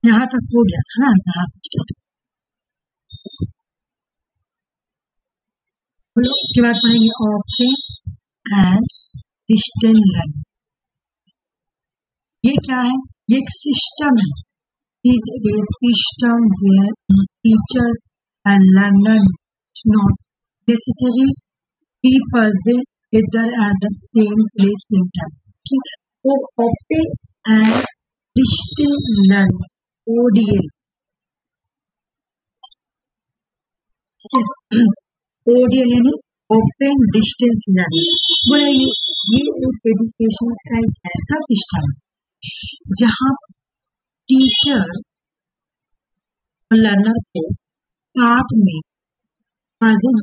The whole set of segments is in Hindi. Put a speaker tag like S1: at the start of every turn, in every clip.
S1: यहाँ तक हो गया था ना, यहाँ से उसके बाद पढ़ेंगे ओपन एंड डिस्टेंस लर्निंग। ये क्या है? ये एक सिस्टम है, is a system where teachers and learners not necessarily be present together at the same place in time. तो open and distance learning ODL, ODL यानी ओपन डिस्टेंस लर्निंग। बोला ये एक एजुकेशन का एक ऐसा सिस्टम है जहाँ टीचर और लर्नर को साथ में प्रेजेंट,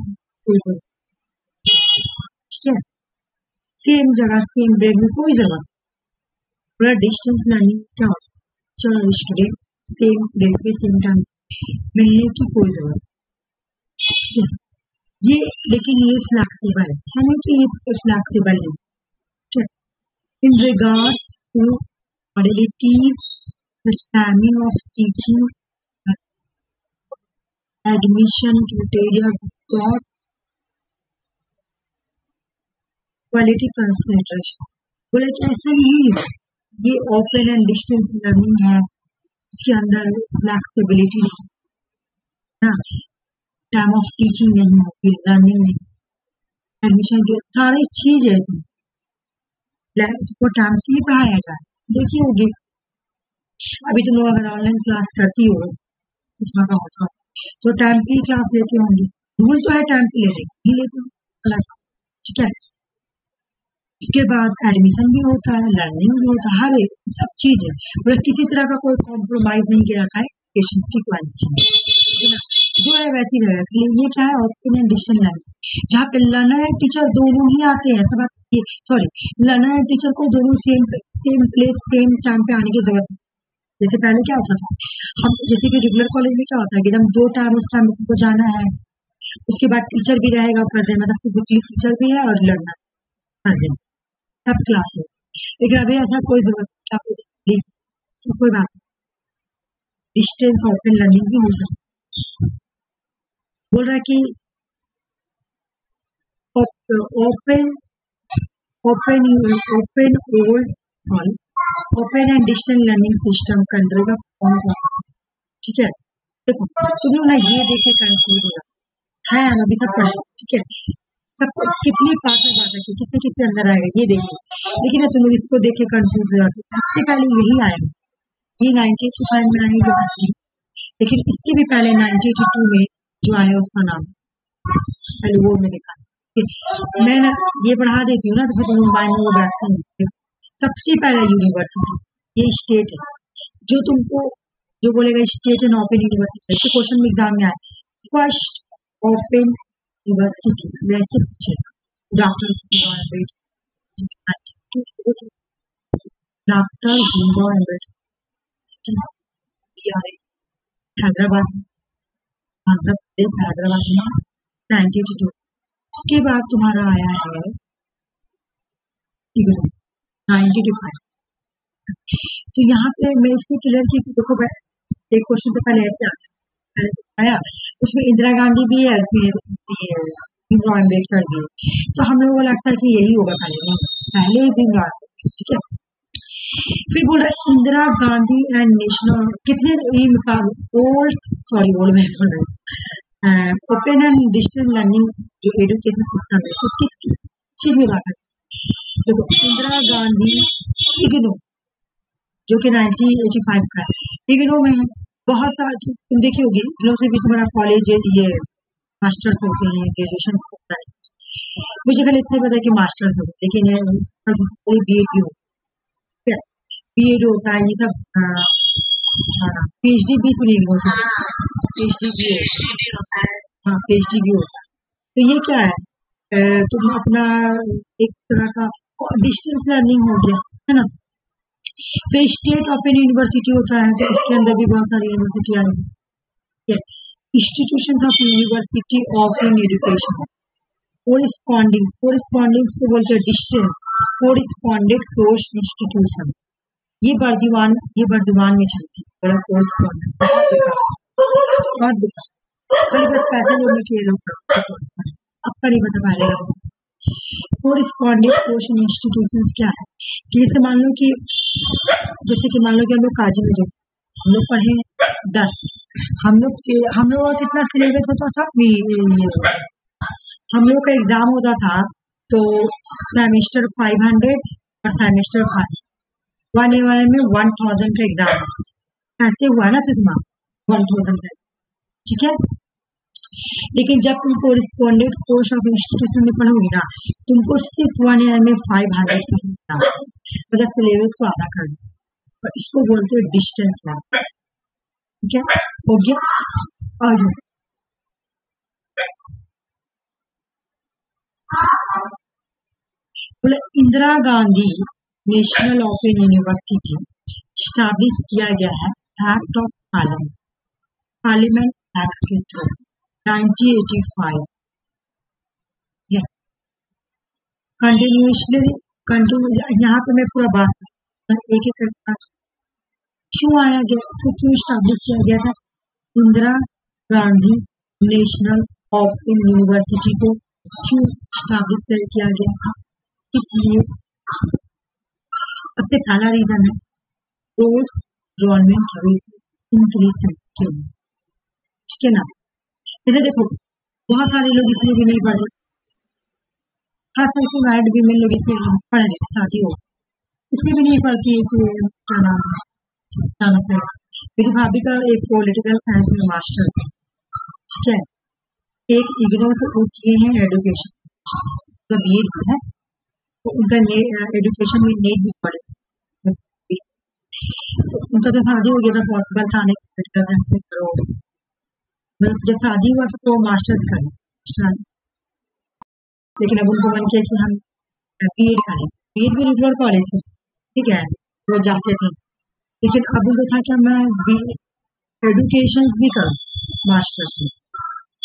S1: ठीक है, सेम जगह सेम ब्रेक में कोई जरूरत। पूरा डिस्टेंस लर्निंग क्या होता है? चलो स्टूडेंट सेम प्लेस पे सेम टाइम मिलने की कोई जरूरत, ठीक है। ये लेकिन ये फ्लैक्सीबल है, ऐसा नहीं कि ये फ्लैक्सीबल नहीं, ठीक है। In regards to modalities, the timing of teaching, admission criteria, quality consideration। बोले कि ऐसा नहीं है, ये ओपन एंड डिस्टेंस लर्निंग है, इसके अंदर फ्लैक्सिबिलिटी नहीं ना, टाइम ऑफ टीचिंग नहीं होगी, लर्निंग नहीं, एडमिशन के सारे चीज है इसमें, को टाइम से ही पढ़ाया जाए। देखिए होगी अभी तुम लोग अगर ऑनलाइन क्लास करती हो, सुषमा का होता तो टाइम पे ही क्लास लेती होंगी, रूल तो है टाइम पे ले लेते हो क्लास, ठीक है। इसके बाद एडमिशन भी होता है, लर्निंग भी होता है, हर एक सब चीज है, मतलब किसी तरह का कोई कॉम्प्रोमाइज नहीं किया रखा है एजुकेशन की क्वालिटी में, जो है वैसी रहेगा। ये क्या है? ओपन एंड डिस्टेंस लर्निंग, जहाँ पे लर्नर एंड टीचर दोनों ही आते हैं, सब सॉरी लर्नर एंड टीचर को दोनों सेम प्लेस सेम टाइम पे आने की जरूरत नहीं। जैसे पहले क्या होता था, हम जैसे कि रेगुलर कॉलेज में क्या होता है कि एकदम जो टाइम उस टाइम को जाना है, उसके बाद टीचर भी रहेगा प्रेजेंट, मतलब फिजिकली टीचर भी है और लर्नर प्रेजेंट सब क्लास में। लेकिन अभी ऐसा कोई जरूरत क्या, कोई बात नहीं, डिस्टेंस ओपन लर्निंग भी हो सकती है। बोल रहा है कि open and distance learning system country का कौन कौन सा, ठीक है। देखो तुम लोग ना ये देख के कंफ्यूज हो रहा है, हम अभी सब पढ़े, ठीक है, सब कितनी पार्ट में बात है कि किसी अंदर आएगा ये देखिए, लेकिन तुम लोग इसको देख के कंफ्यूज हो जाते। सबसे पहले यही आएगा, ये 1985 में आई ये, लेकिन इससे भी पहले 1982 में जो आया उसका नाम पहले वो में देखा। मैं ना ये पढ़ा देती हूँ ना तो फिर तुम माइंड में वो बैठता है। सबसे पहले यूनिवर्सिटी, ये स्टेट है, जो तुमको जो बोलेगा स्टेट एंड ओपन यूनिवर्सिटी, ऐसे क्वेश्चन में एग्जाम में आए, फर्स्ट ओपन यूनिवर्सिटी वैसे पूछे डॉक्टर भीमराव अम्बेडकर हैदराबाद, आंध्र प्रदेश हैदराबाद में 1982। उसके बाद तुम्हारा आया है 1985। तो यहाँ पे मैं इससे क्लियर की देखो, एक क्वेश्चन तो पहले ऐसे आया, उसमें इंदिरा गांधी भी है, उसमें भीमराव अम्बेडकर भी है, तो हम लोगों को लगता है कि यही होगा पहले ही भीमराव, ठीक है। फिर बोल रहा इंदिरा गांधी एंड नेशनल कितने ओपन एंड डिजिटल लर्निंग जो एजुकेशन सिस्टम है सो किस चीज में बात है। देखो इंदिरा गांधी इग्नो जो कि 1985 का है, इग्नो में बहुत सारा तुम देखी होगी, इग्नो से भी तुम्हारा कॉलेज ये मास्टर्स होते हैं, ग्रेजुएशन होता है, मुझे खाली इतने पता है कि मास्टर्स होते हैं, लेकिन ये बीएड हो, बीएड होता है, ये सब पीएचडी भी सुनिए, पीएचडी होता है, हाँ पीएचडी भी होता है। तो ये क्या है, तुम अपना एक तरह का डिस्टेंस लर्निंग हो गया है ना। फिर स्टेट ओपन यूनिवर्सिटी होता है, तो इसके अंदर भी बहुत सारी यूनिवर्सिटी आएगी, institution of university offering education corresponding को बोलते हैं डिस्टेंस कोरिस्पॉन्डेड पोस्ट इंस्टीट्यूशन, ये बर्दवान में चलती है, बड़ा कोर्स बहुत दिखा खाली बस पैसे लेने के लोग अब करीब बता पहले कोरिस्पॉन्डेंट पोर्शन इंस्टीट्यूशंस क्या है कि जैसे मान लो कि हम लोग काजी में जो हम लोग पढ़े 10 हम लोग का कितना सिलेबस होता था हम लोग का एग्जाम होता था तो सेमेस्टर 500 और सेमेस्टर 5 1 ईयर में 1000 का एग्जाम होता था। ऐसे हुआ ना सुषमा 1000 का, ठीक है। लेकिन जब तुम कोरिस्पॉन्डेंट कोर्स ऑफ इंस्टीट्यूशन में पढ़ोगी ना तुमको सिर्फ 1 ईयर में 500 का एग्जाम मतलब सिलेबस को आधा कर दो और इसको बोलते हैं डिस्टेंस लर्निंग, ठीक है। हो गया और बोले Indira Gandhi national open university establish किया गया है एक्ट ऑफ पार्लियामेंट एक्ट के थ्रू 1985। कंटिन्यूसली यहाँ पे मैं पूरा बात एक एक क्यों आया गया, इसको क्यों स्टैब्लिश किया गया था। Indira Gandhi national open university को क्यों स्टैब्लिश किया गया था, इसलिए सबसे पहला रीजन है पोस्ट गवर्नमेंट इंक्रीज करने के लिए, ठीक है ना। इधर देखो बहुत सारे लोग इसलिए भी नहीं पढ़ते, खास करके मैरिड वीमेन लोग इसलिए पढ़ रहे शादी हो इसलिए भी नहीं पढ़ती है कि क्या नाम है मेरी भाभी का एक पॉलिटिकल साइंस में मास्टर्स है, ठीक है। एक इग्नो से वो किए हैं एडुकेशन मतलब बीएड भी है तो उनका एडुकेशन में नेट भी पढ़े तो उनका तो शादी हो गया था, पॉसिबल था नहीं पॉलिटिकल साइंस में करो मतलब जब शादी हुआ तो मास्टर्स करें, लेकिन अब उनको मन किया कि हम बीएड करें, बीएड भी रेगुलर कॉलेज से, ठीक है, वो जाते थे। लेकिन अब उनको था कि मैं एडुकेशन भी करूँ मास्टर्स में,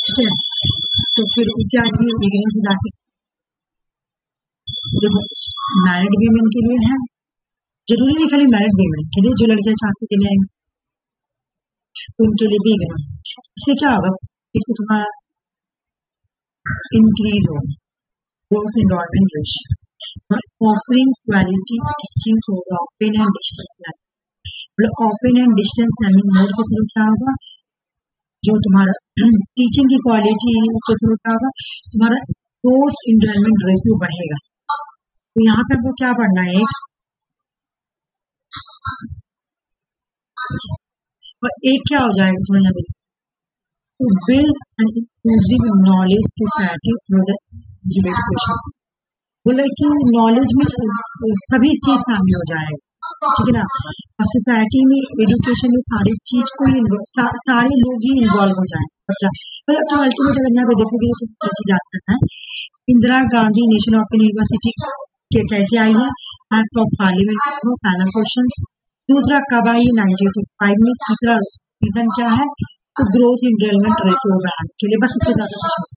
S1: ठीक है। तो फिर क्या किए इग्नो से जाके जो मैरिड वीमेन के लिए है, जरूरी नहीं खाली मैरिड वीमेन के लिए, जो लड़कियां चाहती के लिए तो उनके लिए भी इग्नो। इससे क्या होगा, एक तो तुम्हारा इंक्रीज हो growth enrolment ratio, offering quality teaching through open and distance learning. Open and distance learning mode के थ्रू क्या होगा, जो तुम्हारा टीचिंग की क्वालिटी के थ्रू क्या होगा, तुम्हारा ग्रोथ एनरोलमेंट रेशियो बढ़ेगा। तो यहाँ पे आपको क्या पढ़ना है, और एक क्या हो जाएगा तुम्हें यहाँ पे to build an inclusive knowledge society through the education। बोले कि नॉलेज में सभी चीज शामिल हो जाएगा, ठीक है ना। और सोसाइटी में एजुकेशन में सारी चीज को सारे लोग ही इन्वॉल्व हो जाएंगे। मतलब तो अल्टीमेट अगर यहाँ पे देखोगे तो क्या चीज आता है, Indira Gandhi national open university के कैसे आई है, एक्ट ऑफ पार्लियामेंट के थ्रू, पहला क्वेश्चन। दूसरा कब आई 1985 में। तीसरा रीजन क्या है, तो ग्रोथ एनरोलमेंट रेशियो बढ़ाने के लिए, बस इससे ज्यादा कुछ नहीं।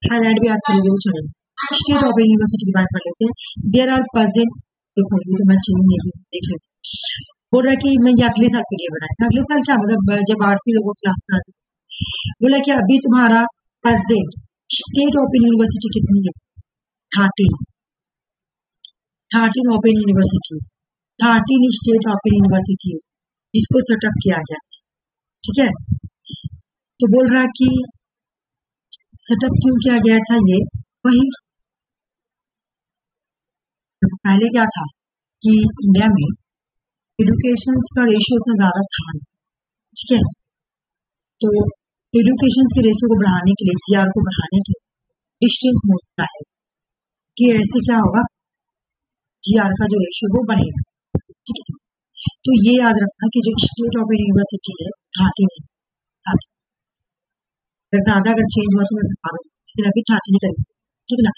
S1: हाईलाइट भी याद करेंगे वो चलेगा। स्टेट ओपन यूनिवर्सिटी की बात कर लेते हैं। देयर आर प्रेजेंट, देखो ये तो मैं चीज नहीं देख लेती, बोल रहा है कि मैं ये अगले साल पीडीएफ बनाया था। अगले साल क्या मतलब जब आरसी लोगों क्लास कराते, बोला कि अभी तुम्हारा प्रेजेंट स्टेट ओपन यूनिवर्सिटी कितनी है, 13 open university, 13 state open university इसको सेटअप किया गया, ठीक है। तो बोल रहा कि सेटअप क्यों किया गया था, ये वही पहले क्या था कि इंडिया में एडुकेशन का रेशियो इतना ज्यादा था, ठीक है। तो एडुकेशन के रेशियो को बढ़ाने के लिए, जीआर को बढ़ाने के लिए डिस्टेंस मोड है कि ऐसे क्या होगा, जीआर का जो रेशियो वो बढ़ेगा, ठीक है। तो ये याद रखना कि जो स्टेट ओपन यूनिवर्सिटी है 13 ज्यादा अगर चेंज हुआ तो मैं बता दूँ, लेकिन अभी 13 करेंगे, ठीक है ना।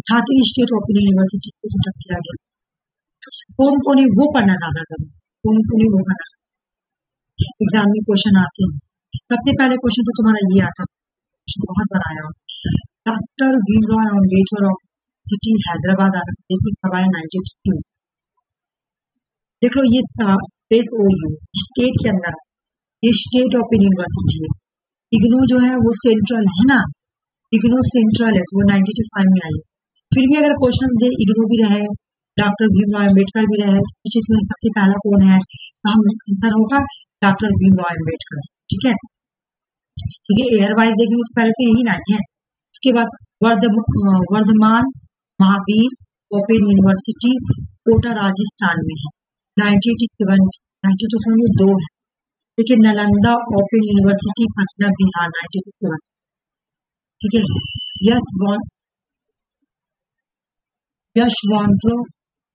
S1: 13 स्टेट ओपन यूनिवर्सिटी को सेटअप किया गया। कौन कौन है वो पढ़ना ज्यादा जरूरी, कौन कौन है वो पढ़ना, एग्जाम में क्वेश्चन आते हैं। सबसे पहले क्वेश्चन तो तुम्हारा ये आता है, बहुत बार आया, doctor Bhimrao Ambedkar of city Hyderabad Andhra Pradesh में कब आया, 92। देख लो ये SOU स्टेट के अंदर, ये स्टेट ओपन यूनिवर्सिटी है। इग्नू जो है वो सेंट्रल है ना, इग्नू सेंट्रल है तो वो 1995 में आई। फिर भी अगर क्वेश्चन दे इग्नू भी रहे, डॉक्टर भीमराव अम्बेडकर भी रहे, कुछ इसमें सबसे पहला कौन है, तो हम आंसर होगा डॉक्टर भीमराव अम्बेडकर। ठीक है, क्योंकि एयर वाइज देखेंगे तो पहले तो यही नहीं है। उसके बाद वर्धमान महावीर ओपन यूनिवर्सिटी कोटा राजस्थान में है, 1987 में 2 है। देखिए नालंदा ओपन यूनिवर्सिटी पटना बिहार 1987। ठीक है, यशवंतराव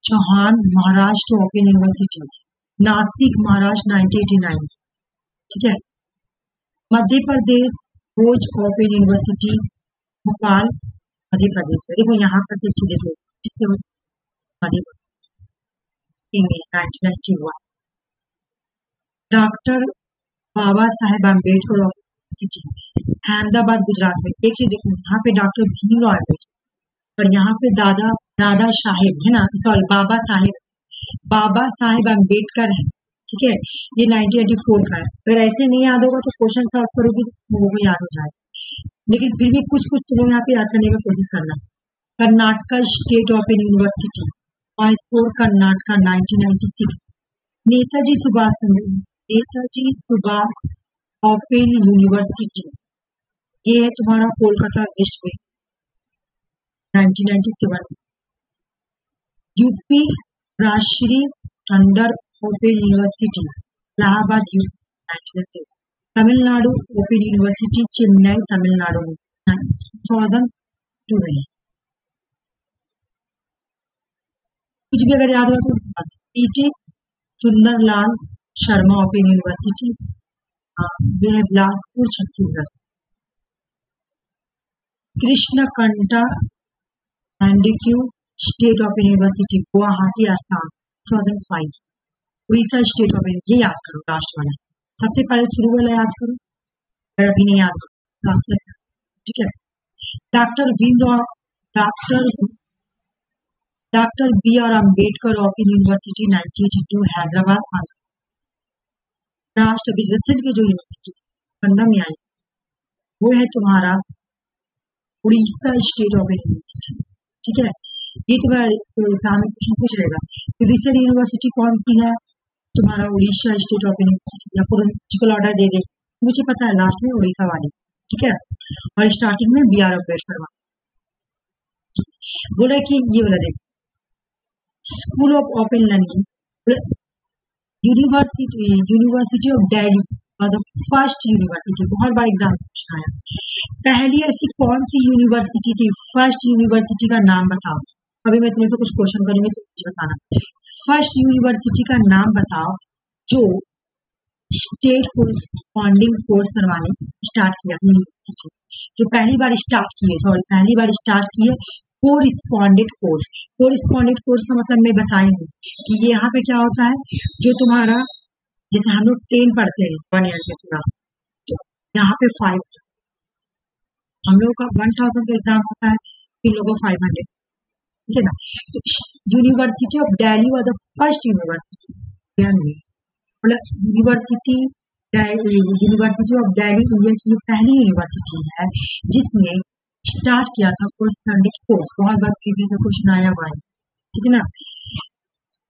S1: चौहान महाराष्ट्र ओपन यूनिवर्सिटी नासिक महाराष्ट्र 1989। ठीक है, मध्य प्रदेश भोज ओपन यूनिवर्सिटी भोपाल मध्य प्रदेश में। देखो यहाँ पर से चीजें जो जिससे मध्य प्रदेश 1991। डॉक्टर बाबा साहेब अम्बेडकर यूनिवर्सिटी अहमदाबाद गुजरात में। एक चीज देखो यहाँ पे डॉक्टर भीमराव अम्बेडकर और यहाँ पे दादा साहेब है ना, सॉरी बाबा साहेब अम्बेडकर है। ठीक है, ये 1984 का है। अगर ऐसे नहीं याद होगा तो क्वेश्चन सॉल्व करोगे तो वो भी याद हो जाएगा, लेकिन फिर भी कुछ तुम लोग यहाँ पे याद करने का कोशिश करना। Karnataka state open university Mysore Karnataka 1996। Netaji Subhash open university ये है तुम्हारा कोलकाता वेस्ट में 1997। UP Rajarshi Tandon open university Allahabad UP 1997। Tamil Nadu open university Chennai Tamil Nadu में 2002 में। कुछ भी अगर याद हो तो PT Sunderlal Sharma open university ये है Bilaspur Chhattisgarh. Krishnakanta Handique state open university Guwahati Assam 2005। Orissa state open, ये याद करो लास्ट वाला, सबसे पहले शुरू वाला याद करो अगर अभी नहीं याद करो। ठीक है, doctor BR Ambedkar open university 1982 Hyderabad. Last अभी रिसेंट की जो यूनिवर्सिटी पन्ना में आई वो है तुम्हारा उड़ीसा स्टेट ओपन यूनिवर्सिटी। ठीक है, ये तुम्हारा एग्जाम में क्वेश्चन पूछ रहेगा रिसेंट यूनिवर्सिटी कौन सी है, तुम्हारा उड़ीसा स्टेट ओपन यूनिवर्सिटी या क्रोनोलॉजिकल ऑर्डर दे दे, मुझे पता है लास्ट में उड़ीसा वाली। ठीक है, और स्टार्टिंग में BR अम्बेडकर वाली। बोला कि ये वाला देख school of open learning university of Delhi और द फर्स्ट यूनिवर्सिटी। बहुत बार एग्जाम पूछा है, पहली ऐसी कौन सी यूनिवर्सिटी थी, फर्स्ट यूनिवर्सिटी का नाम बताओ। अभी मैं तुम्हें से कुछ क्वेश्चन करूंगी तो मुझे बताना, फर्स्ट यूनिवर्सिटी का नाम बताओ जो स्टेट कोरस्पॉन्डिंग कोर्स करवाने स्टार्ट किया अपनी यूनिवर्सिटी, जो पहली बार स्टार्ट किए कोरिस्पॉन्डेंट कोर्स। कोरिस्पॉन्डेंट कोर्स का मतलब मैं बताएंगी कि ये यहाँ पे क्या होता है, जो तुम्हारा जैसे हम लोग 10 पढ़ते हैं 1 ईयर में पूरा, तो यहाँ पे 5 हम लोगों का 1000 का एग्जाम होता है, इन लोगों को 500। ठीक है ना, तो university of Delhi was the first university, मतलब यूनिवर्सिटी ऑफ दिल्ली इंडिया की पहली यूनिवर्सिटी है जिसने स्टार्ट किया था कोरिस्पॉन्डेंट कोर्स। बहुत बार प्रीवियस क्वेश्चन आया हुआ है। ठीक है ना,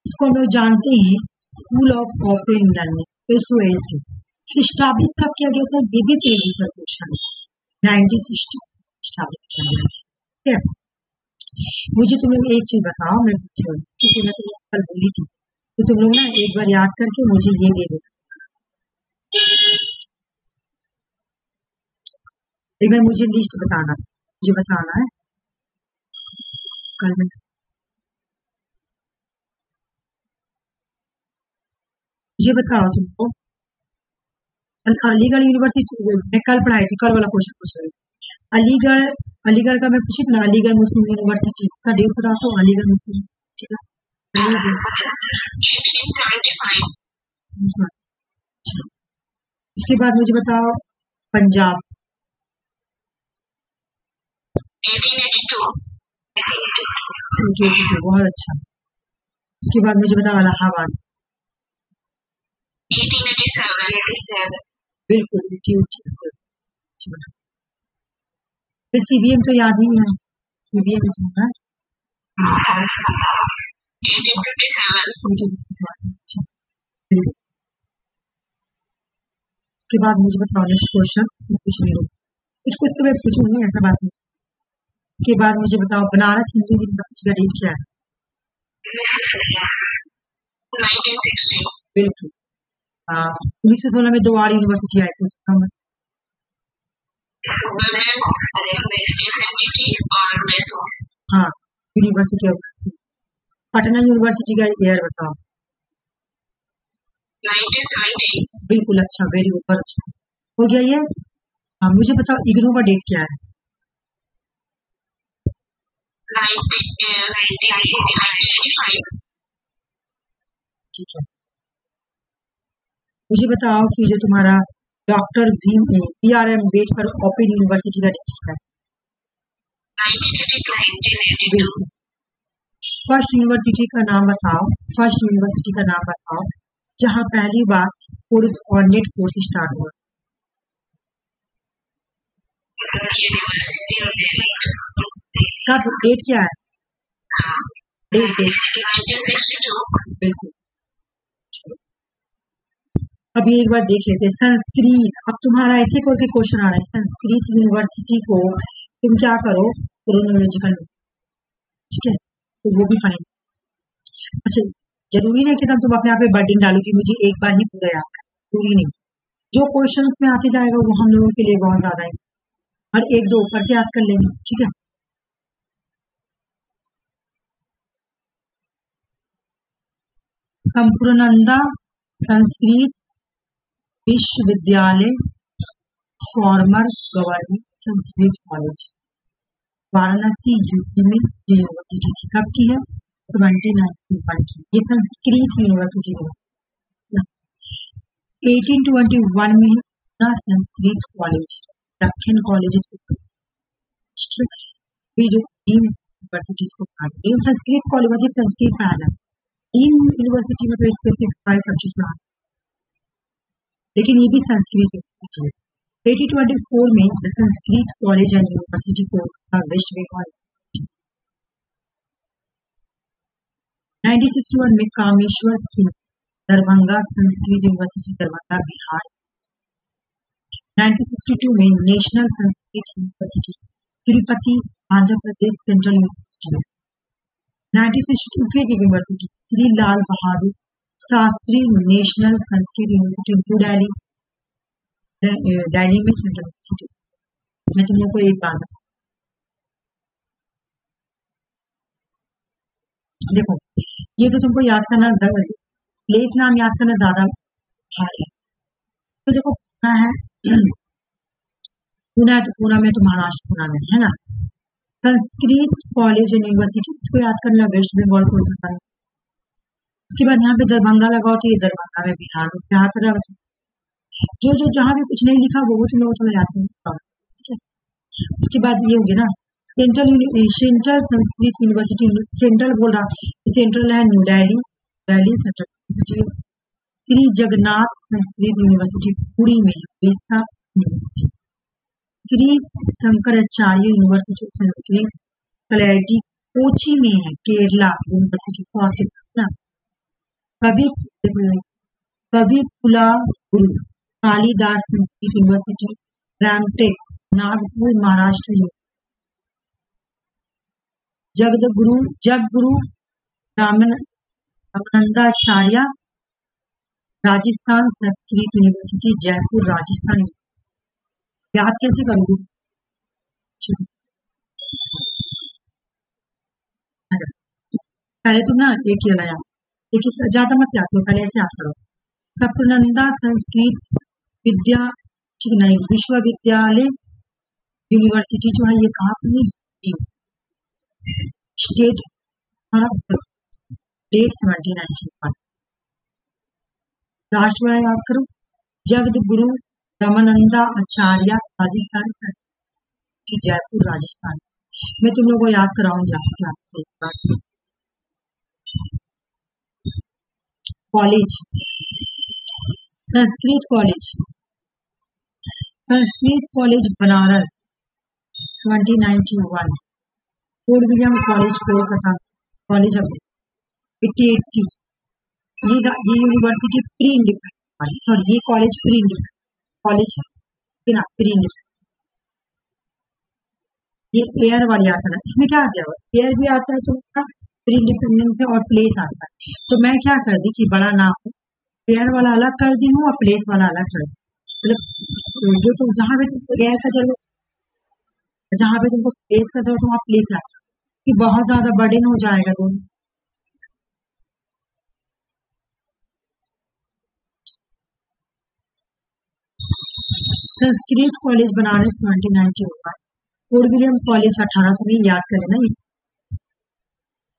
S1: इसको हम लोग जानते हैं school of open learning SOLC establish कब किया गया था, ये भी प्रीवियस क्वेश्चन 1960 स्टैब्लिश किया गया था। ठीक है, मुझे तुम लोग एक चीज बताओ, मैं क्योंकि मैं तुम्हें कल बोली थी तो तुम लोग ना एक बार याद करके मुझे ये दे देना, एक बार मुझे लिस्ट बताना, मुझे बताना है कल में। मुझे बताओ तुमको अलीगढ़ यूनिवर्सिटी मैं कल पढ़ाई थी, कल वाला क्वेश्चन पूछ रही। अलीगढ़ का मैं पूछी ना, अलीगढ़ मुस्लिम यूनिवर्सिटी, इसका डेट बताओ तो अलीगढ़ मुस्लिम। ठीक है, इसके बाद मुझे बताओ पंजाब, बहुत अच्छा। इसके बाद मुझे बताओ इलाहाबाद,
S2: 1887
S1: बिल्कुल 1887। फिर CBM तो याद ही है, CBM तो है
S2: 1857।
S1: उसके बाद मुझे बताओ नेक्स्ट क्वेश्चन, कुछ नहीं कुछ तो मैं पूछूंगी, ऐसा बात नहीं। उसके बाद मुझे बताओ बनारस हिंदू यूनिवर्सिटी का डेट क्या है?
S2: 1916।
S1: बिल्कुल। 1916 में 2 और यूनिवर्सिटी आई थी, उसका नाम हाँ यूनिवर्सिटी ऑफ पटना यूनिवर्सिटी का ईयर बताओ।
S2: 1920।
S1: बिल्कुल, अच्छा, वेरी गुड, अच्छा हो गया ये। मुझे बताओ इग्नू का डेट क्या है?
S2: 1985।
S1: ठीक है। मुझे बताओ कि जो तुम्हारा doctor BR Ambedkar open university का डेट क्या है?
S2: 1982।
S1: फर्स्ट यूनिवर्सिटी का नाम बताओ, फर्स्ट यूनिवर्सिटी का नाम बताओ जहां पहली बार कोर्स और नेट कोर्स स्टार्ट हुआ।
S2: University of Delhi.
S1: कब, डेट क्या है? डेट
S2: 1962।
S1: बिल्कुल। अभी एक बार देख लेते हैं संस्कृत। अब तुम्हारा ऐसे करके क्वेश्चन आ रहा है, संस्कृत यूनिवर्सिटी को तुम क्या करो, क्रोनोलॉजिकल, ठीक है, तो वो भी पढ़ेंगे। अच्छा, जरूरी नहीं कि तुम अपने आप पे बर्डन डालो कि मुझे एक बार ही पूरा याद करना, जरूरी नहीं। जो क्वेश्चंस में आते जाएगा वो हम लोगों के लिए बहुत ज्यादा है, और एक दो ऊपर से याद कर लेंगे, ठीक है। संपूर्णानंदा संस्कृत विश्वविद्यालय farmer government Sanskrit college Varanasi UP में यूनिवर्सिटी थी। कब की है? 1791 की। ये संस्कृत यूनिवर्सिटी है। 1821 में पूरा संस्कृत कॉलेज, दक्षिण कॉलेज भी जो यूनिवर्सिटीज को पढ़ा, लेकिन संस्कृत कॉलेज में सिर्फ संस्कृत पढ़ा जाता है। इन यूनिवर्सिटी में तो स्पेसिफिक सब्जेक्ट पढ़ा, लेकिन ये भी संस्कृत यूनिवर्सिटी है। 1824 में the Sanskrit college and university को वेस्ट बंगाल। 1961 में कामेश्वर सिंह दरभंगा संस्कृत यूनिवर्सिटी दरभंगा बिहार। 1962 में national Sanskrit university Tirupati Andhra Pradesh central university. 1962 फिर university Shri Lal Bahadur Shastri national Sanskrit university New Delhi, Delhi में सेंट्रल यूनिवर्सिटी। मैं तुम लोग को एक बात बताऊं, देखो ये तो तुमको याद करना, प्लेस नाम याद करना ज्यादा भारी है। तो देखो पुणे है, पुणे तो पुणे में तो महाराष्ट्र पुणे में है ना। संस्कृत कॉलेज एंड यूनिवर्सिटी, इसको याद करना वेस्ट बंगाल को। उसके बाद यहाँ पे दरभंगा लगाओ तो ये दरभंगा में बिहार में, बिहार पे जो जो जहाँ भी कुछ नहीं लिखा वो तुम लोग थोड़ा याद करना, ठीक है। उसके बाद ये हो गया ना सेंट्रल संस्कृत यूनिवर्सिटी, सेंट्रल बोल रहा, सेंट्रल है new Delhi, Delhi central university. Shri Jagannath Sanskrit university Puri में, उड़ीसा यूनिवर्सिटी। श्री शंकराचार्य यूनिवर्सिटी संस्कृत कलैटी कोची में है, केरला यूनिवर्सिटी साउथ के तरफ ना। कवि कुलगुरु कालिदास संस्कृत यूनिवर्सिटी रामटेक नागपुर महाराष्ट्र। जगगुरु रामानंदाचार्य राजस्थान संस्कृत यूनिवर्सिटी जयपुर राजस्थान। याद कैसे करोगे? अच्छा, पहले तुम ना एक ही याद, एक ज्यादा मत याद करो, पहले ऐसे याद करो। संपूर्णानंदा संस्कृत विश्वविद्यालय यूनिवर्सिटी जो है ये कहाँ पर है? स्टेट 1791। लास्ट वाला याद करो, जगद्गुरु रामानंदा आचार्य राजस्थान जयपुर राजस्थान। मैं तुम लोगों को याद कराऊंगी आस्ते आस्ते एक बार। College Sanskrit college Banaras 1791, Fort William college Kolkata college of 1880। ये यूनिवर्सिटी प्री इंडिपेंडेंट वाली, सॉरी ये कॉलेज प्री इंडिपेंडेंट कॉलेज है ना, प्री इंडिपेंडेंट। ये एयर वाली आता है ना, इसमें क्या आता है, एयर भी आता है तो प्री इंडिपेंडेंस है और प्लेस आता है। तो मैं क्या कर दी कि बड़ा ना हो, एयर वाला अलग कर दी हूँ और प्लेस वाला अलग कर दी। मतलब जो तुम जहाँ पे तुमको एयर का जरूरत, जहाँ पे तुमको प्लेस का जरूरत वहाँ प्लेस आ, कि बहुत ज्यादा बर्डन हो जाएगा दोनों। Sanskrit college Banaras 1791, Fort William college 1800 में, याद कर लेना।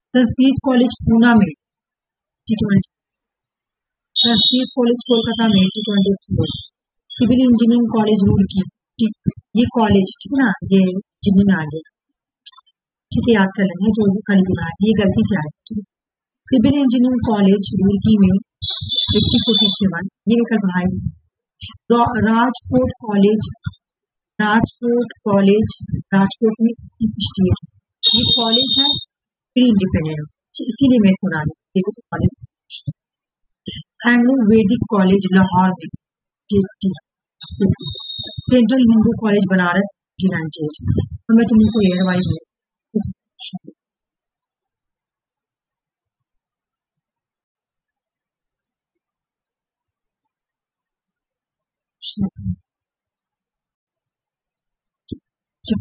S1: संस्कृत कॉलेज पूना में 1820, संस्कृत कॉलेज कोलकाता में 1824, सिविल इंजीनियरिंग कॉलेज रुड़की, ये कॉलेज ठीक है ना, ये इंजीनियरिंग आ गया, ठीक है, याद कर लेंगे, जो कल भी बनाया था, ये गलती से आ गया, ठीक है। सिविल इंजीनियरिंग कॉलेज रुड़की में 1847, ये भी कल पढ़ाई। राजकोट कॉलेज राजकोट में 1868, ये कॉलेज है प्री इंडिपेंडेंट, इसीलिए मैं इसको बना रही हूँ कॉलेज। एंग्लो वैदिक कॉलेज लाहौर में 1886, सेंट्रल हिंदू कॉलेज बनारस 1898। तो मैं तुमको ईयर वाइज में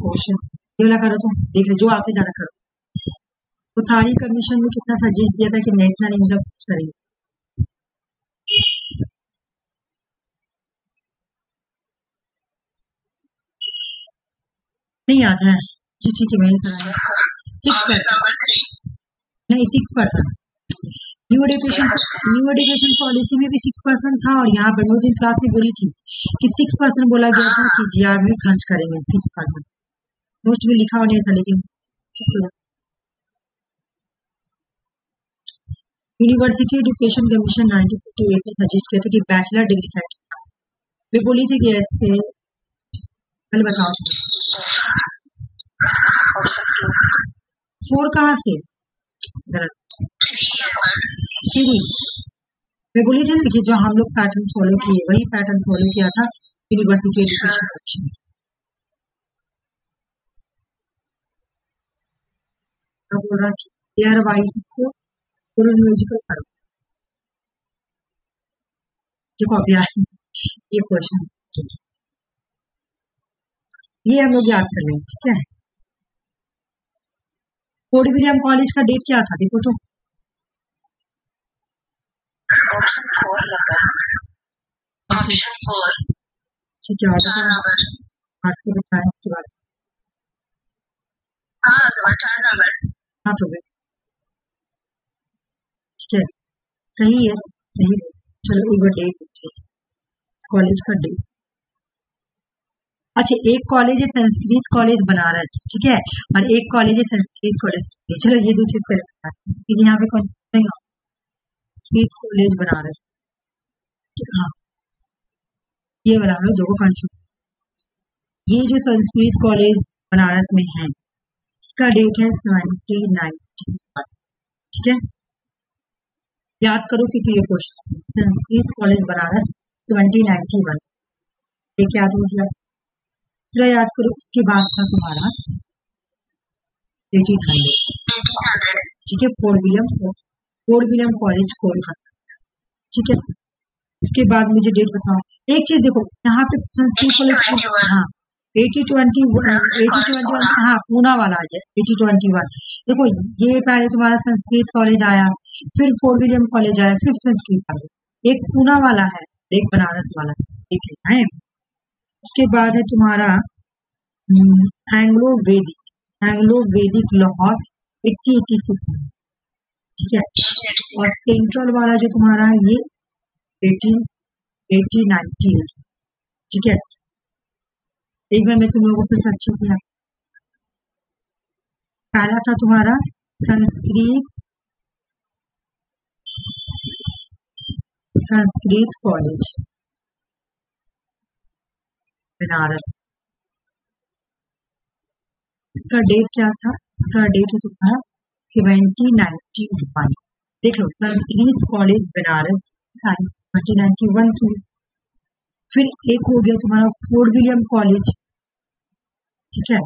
S1: क्वेश्चन ये वाला करो, तो देख लो जो आते जाना करो। तो थारी कमीशन में कितना सजेस्ट दिया था कि नेशनल इनकम करेंगे, नहीं याद है जी, ठीक है, वही कराया 6%, नहीं 6%। न्यू एजुकेशन पॉलिसी में भी 6% था, और यहाँ पर न्यू क्लास में बोली थी कि 6% बोला गया था कि जीआर में खर्च करेंगे 6%, मोस्ट में लिखा होने था, लेकिन यूनिवर्सिटी एजुकेशन कमीशन 1958 में सजेस्ट किया था कि बैचलर डिग्री का वे बोली थी कि ऐसे, कल बताओ 4 कहाँ से, गलत 3। मैं बोली थी ना कि जो हम लोग पैटर्न फॉलो किए वही पैटर्न फॉलो किया था यूनिवर्सिटी एजुकेशन कमीशन। बोल रहा कि ईयर वाइज इसको क्रोनोलॉजिकल करो, देखो अभी आए ये क्वेश्चन, ये हम लोग याद कर लेंगे, ठीक है। फोर्ट विलियम कॉलेज का डेट क्या था, देखो तो ठीक है, आर्ट्स से साइंस के बाद, हाँ तो ठीक है, सही है, सही है। चलो एक बार डेट देखिए, कॉलेज का डेट। अच्छा, एक कॉलेज है संस्कृत कॉलेज बनारस, ठीक है, और एक कॉलेज है संस्कृत कॉलेज। चलो ये दो चीज पहले, फिर यहाँ पे कौन संस्कृत कॉलेज बनारस, हाँ ये वाला हम लोग दो कंफ्यूज। ये जो संस्कृत कॉलेज बनारस में है इसका डेट है 1791, ठीक है, याद करो क्योंकि ये क्वेश्चन संस्कृत कॉलेज बनारस 1791, एक याद हो गया। दूसरा याद करो, उसके बाद था तुम्हारा 1800, ठीक है, फोर्ट विलियम कॉलेज कोलकाता, ठीक है। इसके बाद मुझे डेट बताओ, एक चीज देखो यहाँ पे संस्कृत कॉलेज, हाँ 8021, हाँ पूना वाला आ गया 8021। देखो ये पहले तुम्हारा संस्कृत कॉलेज आया, फिर फोर्ट विलियम कॉलेज आया, फिर संस्कृत कॉलेज, एक पूना वाला है, एक बनारस वाला देख लेना है। उसके बाद है तुम्हारा एंग्लो वैदिक लाहौर 1886, ठीक है, और सेंट्रल वाला जो तुम्हारा है ये 1898, ठीक है। एक बार मैं तुम लोगों को फिर से अच्छे से, पहला था तुम्हारा संस्कृत कॉलेज बनारस। इसका डेट क्या था? इसका डेट हो चुका है 1791। देख लो, संस्कृत कॉलेज बनारस साइन 1791 की। फिर एक हो गया तुम्हारा फोर्ट विलियम कॉलेज, ठीक है,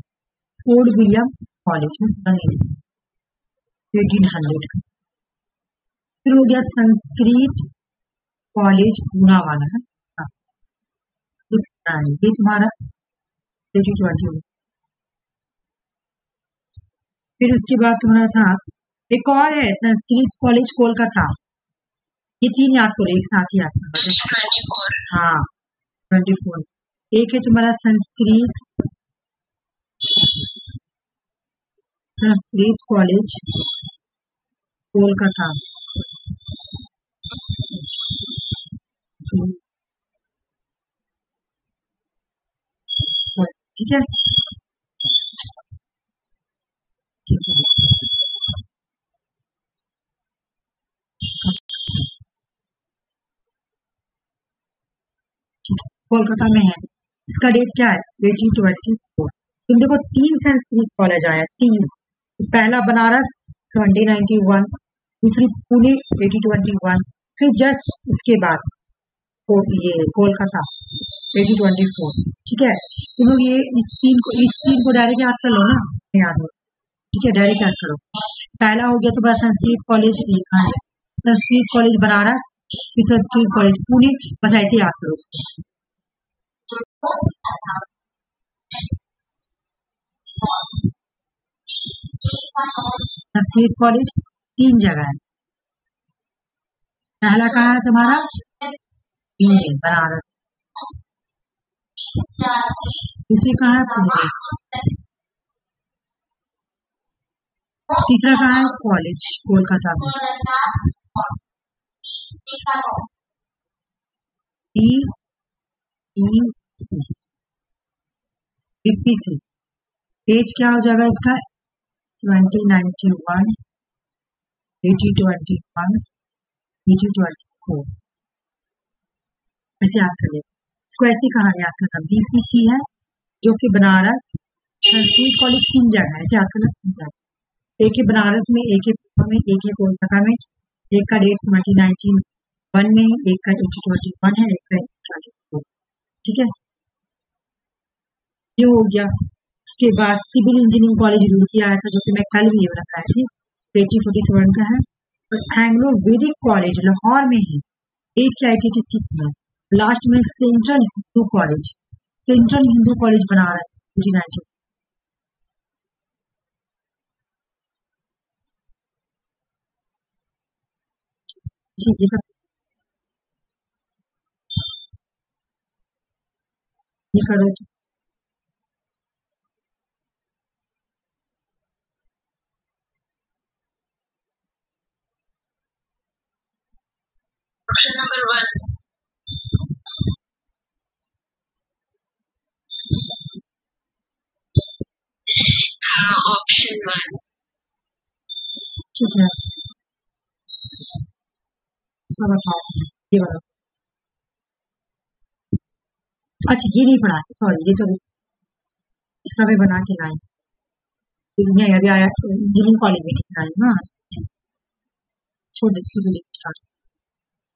S1: फोर्ट विलियम कॉलेज में 1800। फिर हो गया संस्कृत कॉलेज पूना वाला है, ये तुम्हारा 1820। फिर उसके बाद तुम्हारा था एक और है संस्कृत कॉलेज कोलकाता। ये 3 याद करो, एक साथ ही याद करो।
S2: 24
S1: हाँ 24। एक है तुम्हारा संस्कृत कॉलेज कोलकाता, ठीक है, कोलकाता में है। इसका डेट क्या है? 1824। तुम देखो 3 संस्कृत कॉलेज आया, 3। पहला बनारस 1791, दूसरी पुणे 1821, फिर जस्ट उसके बाद ये कोलकाता 1824। ठीक है, तुम लोग ये इस तीन को डायरेक्ट याद कर लो ना, याद हो, ठीक है, डायरेक्ट याद करो। पहला हो गया तुम्हारा संस्कृत कॉलेज लिखा है, संस्कृत कॉलेज बनारस, फिर संस्कृत कॉलेज पुणे, बस ऐसे याद करो। संस्कृत कॉलेज 3 जगह है। पहला कहाँ है तुम्हारा? बनारस। दूसरी कहाँ है? पुणे। तीसरा कहाँ है? कॉलेज कोलकाता में। बीपीसी। एज क्या हो जाएगा इसका? 1791, 1821, 1824। ऐसे याद कर ले, इसको ऐसी कहानी याद करना। बीपीसी है जो कि बनारस संस्कृत कॉलेज 3 जगह है, ऐसे याद करना, 3 जगह। एक है बनारस में, एक है पुणे में, एक है कोलकाता में। एक का डेट 1791 में, एक का 1821 है, एक का 1824। ठीक है, ये हो गया। उसके बाद सिविल इंजीनियरिंग कॉलेज रुड़की आया था, जो कि मैं कल भी ये बताई थी, 1847 का है। और एंग्लो वैदिक कॉलेज लाहौर में है, 1886 में। लास्ट में सेंट्रल हिंदू कॉलेज बनारस 1990। ये सब ये करो।
S2: Option number 1. Option 1.
S1: ठीक है, इसका बताओ, ये वाला। अच्छा ये नहीं पढ़ा, सॉरी, ये तो इसका भी बना के लाए, नहीं अभी आया, इंजीनियरिंग कॉलेज में नहीं आई। हाँ छोड़ दे, स्टार्ट।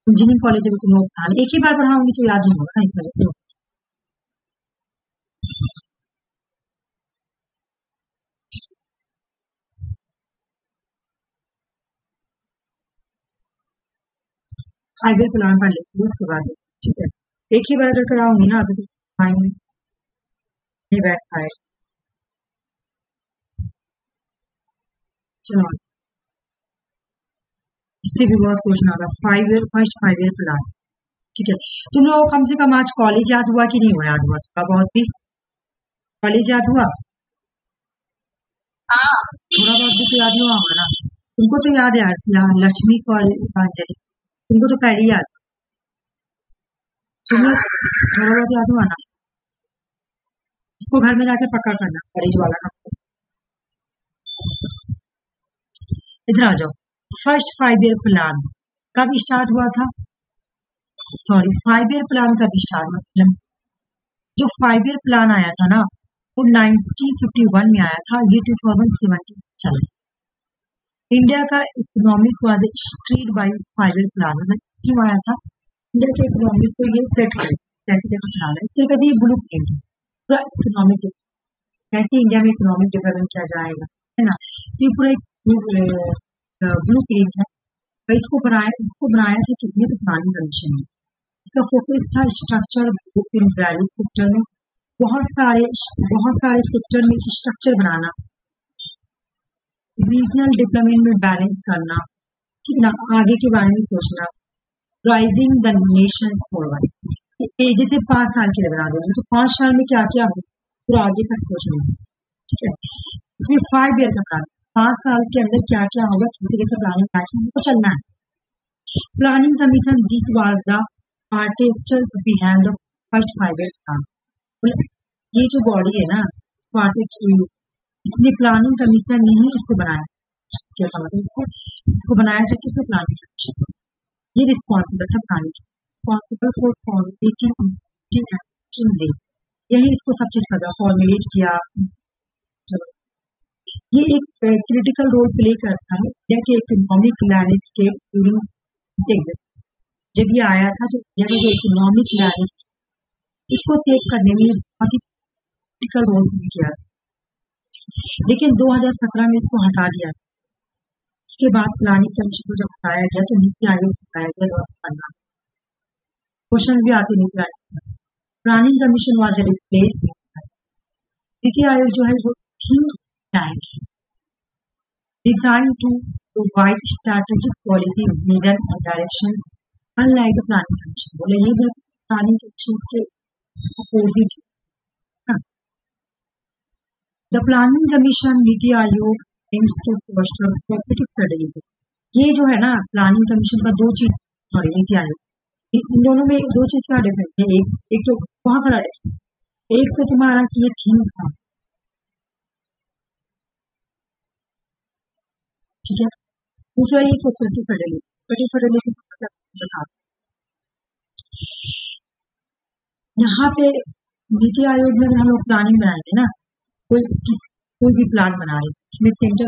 S1: इंजीनियरिंग कॉलेज में तुम लोग पढ़ा, एक ही बार पढ़ाऊंगी तो याद नहीं होगा इस वजह से। फाइव ईयर प्लान पढ़ लेती हूँ उसके बाद, ठीक है। एक ही बार अगर कराऊंगी ना तो माइंड नहीं बैठ पाए। चलो, इससे भी बहुत क्वेश्चन आता है। फर्स्ट 5 ईयर प्लान, ठीक है। तुम लोग कम से कम आज कॉलेज याद हुआ कि नहीं हुआ? याद हुआ थोड़ा बहुत भी? कॉलेज याद हुआ? थोड़ा बहुत भी तो याद हुआ होगा ना तुमको? तो याद है यार, लक्ष्मी कॉलेज, तुमको तो पहले याद, तुम लोग थोड़ा बहुत याद हुआ ना? इसको घर में जाके पक्का करना, कॉलेज वाला कम से। इधर आ जाओ। फर्स्ट 5 ईयर प्लान कब स्टार्ट हुआ था? सॉरी, 5 ईयर प्लान कब स्टार्ट हुआ? जो 5 ईयर प्लान आया था ना वो 1951 में आया था, ये 2017 चला। इंडिया का economic was steered by 5 year plan. क्यों आया था? इंडिया के इकोनॉमिक को ये सेट करे कैसे कैसे चलाना है, इस तरीके से ये ब्लू प्रिंट है पूरा इकोनॉमिक, कैसे इंडिया में इकोनॉमिक डेवलपमेंट किया जाएगा, है ना। तो ये पूरा एक ब्लू प्रिंट है। और इसको बनाया था किसने? तो प्लानिंग कमीशन ने। इसका फोकस था structure growth in value sector में, बहुत सारे सेक्टर में स्ट्रक्चर बनाना, रीजनल डेवलपमेंट में बैलेंस करना, ठीक ना, आगे के बारे में सोचना, ड्राइविंग द नेशन फॉरवर्ड। जैसे 5 साल के लिए बना देंगे तो 5 साल में क्या क्या हो पूरा आगे तक सोचना है, ठीक है। इसलिए 5 ईयर का प्लान, 5 साल के अंदर क्या क्या होगा, कैसे कैसे प्लानिंग करके हमको चलना है। Planning commission this was the architectures behind the first 5 year plan. ये जो बॉडी है ना इसलिए प्लानिंग कमीशन ने ही इसको बनाया क्या था, मतलब इसको बनाया था किसने? Planning commission. ये रिस्पॉन्सिबल था planning, responsible for formulating action day, यही इसको सब चीज करता, फॉर्मुलेट किया। चलो, ये एक क्रिटिकल रोल प्ले करता है इंडिया के इकोनॉमिक लैंडस्केप ड्यूरिंग जब ये आया था तो इंडिया का जो इकोनॉमिक लैंडस्केप इसको सेव करने में बहुत ही क्रिटिकल रोल प्ले किया, लेकिन 2017 में इसको हटा दिया। इसके बाद प्लानिंग कमीशन को जब हटाया गया तो नीति आयोग हटाया गया 2015। क्वेश्चन भी आते नीति आयोग से। Planning commission was replace. NITI Aayog जो है वो थिंक टैंक है, design to provide strategic policy vision and directions, unlike the planning commission. बोले ये बिल्कुल प्लानिंग कमीशन के अपोजिट है। The planning commission NITI Aayog aims to foster cooperative federalism। ये जो है ना प्लानिंग कमीशन का नीति आयोग, इन दोनों में 2 चीज का डिफरेंस है। एक तो बहुत सारा डिफरेंस, एक तो तुम्हारा कि ये थीम था, ठीक है। दूसरा ये कोऑपरेटिव फेडरलिज्म बता। यहाँ पे नीति आयोग में अगर हम लोग प्लानिंग बनाएंगे ना, कोई भी प्लान बना रहे इसमें सेंटर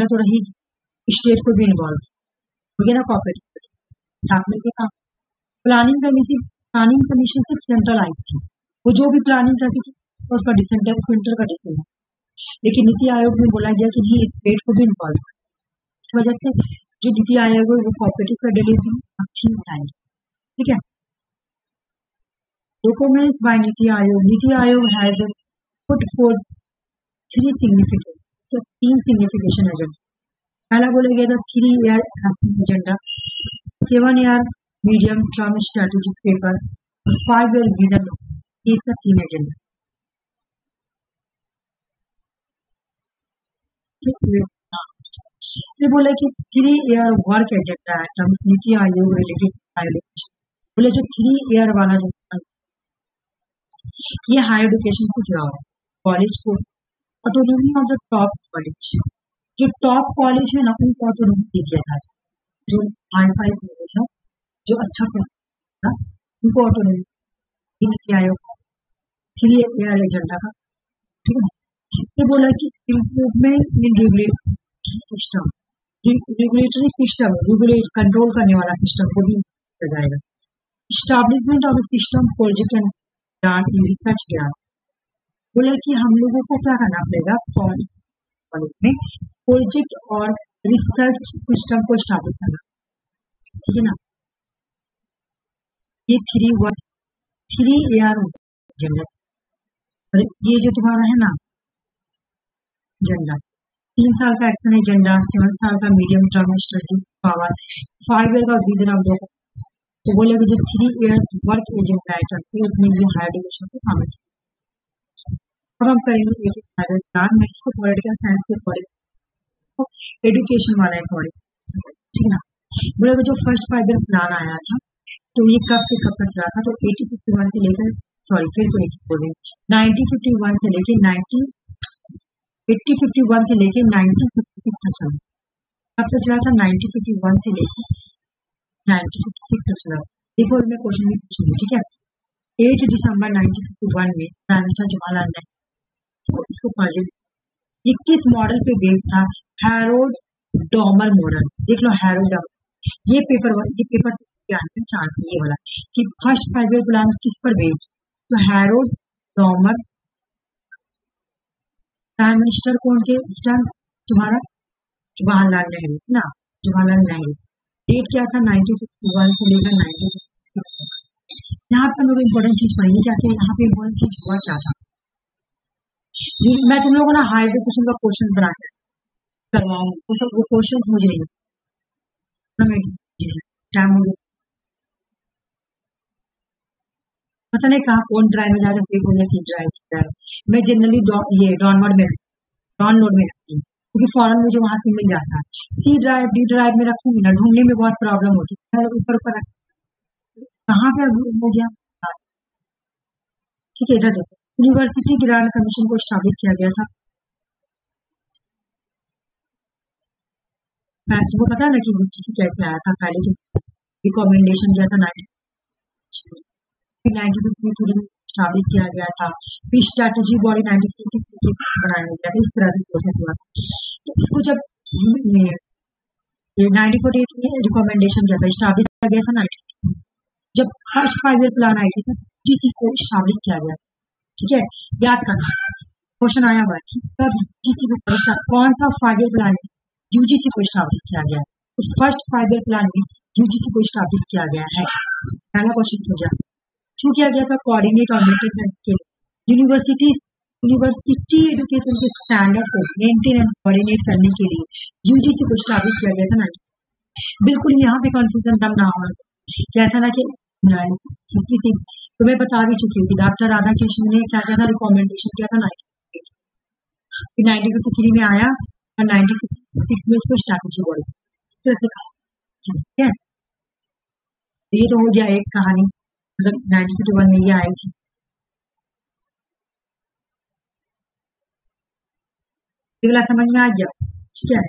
S1: तो रहेगी, स्टेट को भी इन्वॉल्व हो गया ना, कोऑपरेटिव साथ में काम। प्लानिंग कमीशन सिर्फ सेंट्रलाइज थी, वो जो भी प्लानिंग करती थी उसका सेंटर का डिसीजन, लेकिन नीति आयोग में बोला गया कि नहीं स्टेट को भी इन्वॉल्व कर। इस वजह से जो नीति आयोग है वो कोऑपरेटिव फेडरलिज्म थीम था, ठीक है। Documents bye NITI Aayog has put for 3 significant, इसका 3 सिग्निफिकेशन एजेंडा। पहला बोला गया था 3 year agenda, 7 year medium term strategic paper, 5 year vision, ये इसका 3 एजेंडा। फिर बोला कि 3 ईयर वर्क एजेंडा है terms NITI Aayog related higher. बोले जो 3 ईयर वाला जो ये हायर एजुकेशन से जुड़ा हुआ है, कॉलेज को autonomy of the top college, जो टॉप कॉलेज है ना उनको ऑटोनॉमी दे दिया जाए, जो हाई कॉलेज है जो अच्छा प्रोफेसर है उनको autonomy NITI Aayog 3 year agenda का, ठीक है। फिर बोला कि improvement in regulatory system, regulate control करने वाला सिस्टम को भी किया जाएगा। Establishment of system project and research grant, बोला कि हम लोगों को क्या करना पड़ेगा कॉलेज में प्रोजेक्ट और रिसर्च सिस्टम को स्टैब्लिश करना, ठीक है ना। ये 3 ईयर एजेंडा, ये जो तुम्हारा है ना एजेंडा, 3 साल का एक्शन एजेंडा, 7 साल का medium term strategic power, 5 year का विजन ऑफ डेवलपमेंट। तो बोले कि जो 3 इयर्स वर्क एजेंडा आइटम है उसमें ये हायर एजुकेशन को शामिल किया। अब हम करेंगे प्लान में इसको पॉलिटिकल साइंस के अकॉर्डिंग एजुकेशन वाला अकॉर्डिंग, ठीक है ना। बोले जो फर्स्ट 5 ईयर प्लान आया था तो ये कब से कब तक चला था, तो 1951 से लेकर 1951 से लेकर 1956 तक चला। कब तक चला था? 1951 से लेकर 1956 तक चला। देखो मैं क्वेश्चन भी पूछूंगी, ठीक है। 8 दिसंबर 1951 में प्राइम मिनिस्टर जवाहरलाल नेहरू इसको प्रोजेक्ट ये किस मॉडल पे बेस्ड था? Harold Domar model. देख लो हैरोल्ड डॉमर, ये पेपर आने का चांस है ये वाला कि फर्स्ट 5 ईयर प्लान किस पर बेस्ड। तो हैरोल्ड डॉमर प्राइम मिनिस्टर कौन थे उस टाइम? तुम्हारा जवाहरलाल नेहरू ना, जवाहरलाल नेहरू। डेट क्या था? 1951 से लेकर 1956 तक। यहाँ पे हम लोग इम्पोर्टेंट चीज पढ़ेंगे क्या कि यहाँ पे इम्पोर्टेंट चीज हुआ क्या था। मैं तुम लोगों को ना हायर एजुकेशन का क्वेश्चन बना के करवाऊंगा, वो क्वेश्चन मुझे नहीं टाइम हो गया, पता नहीं कहाँ कौन ड्राइव में जाकर फ्री हो या सी ड्राइव। मैं जनरली ये डाउनलोड में रखती हूँ क्योंकि फौरन मुझे वहां से मिल जाता है। सी ड्राइव डी ड्राइव में रखूंगी ना, ढूंढने में बहुत प्रॉब्लम होती है। ऊपर ऊपर कहाँ पे हो गया? ठीक है, इधर देखो, यूनिवर्सिटी ग्रांट कमीशन को स्टैब्लिश किया गया था। तुमको पता है ना कि यूजीसी कैसे आया था? पहले तो रिकमेंडेशन किया था 1953 में स्टैब्लिश किया गया था, फिर स्ट्रेटजी बॉडी 1956 में बनाया गया था। इस तरह से प्रोसेस हुआ था। तो इसको जब 1948 में रिकमेंडेशन किया था, स्टैब्लिश किया गया था 1950 जब फर्स्ट 5 ईयर प्लान आई थी तो यूजीसी को स्टैब्लिश किया गया। ठीक है, याद करना क्वेश्चन आया हुआ है कि तब यूजीसी को कौन सा 5 ईयर प्लान यूजीसी को स्टैब्लिश किया गया? तो फर्स्ट 5 ईयर प्लान में यूजीसी को स्टैब्लिश किया गया है। पहला क्वेश्चन हो गया। क्यों किया गया था? कोऑर्डिनेट और मेंटेन करने के लिए यूनिवर्सिटी एजुकेशन के स्टैंडर्ड को मेंटेन एंड कोऑर्डिनेट करने के लिए यूजीसी को स्टैब्लिश किया गया था ना। बिल्कुल यहाँ पे कंफ्यूजन तब ना होना चाहिए कि ऐसा ना कि 1956 तो मैं बता भी चुकी हूँ कि डॉक्टर राधाकृष्णन ने क्या किया था? रिकमेंडेशन किया था 1958, फिर 1953 में आया और 1956 में इसको स्ट्रैटेजी बोला, इस तरह से कहा। ठीक है, ये तो हो गया एक कहानी, मतलब 1951 में ये आई थी। ये वाला समझ में आ गया? ठीक है,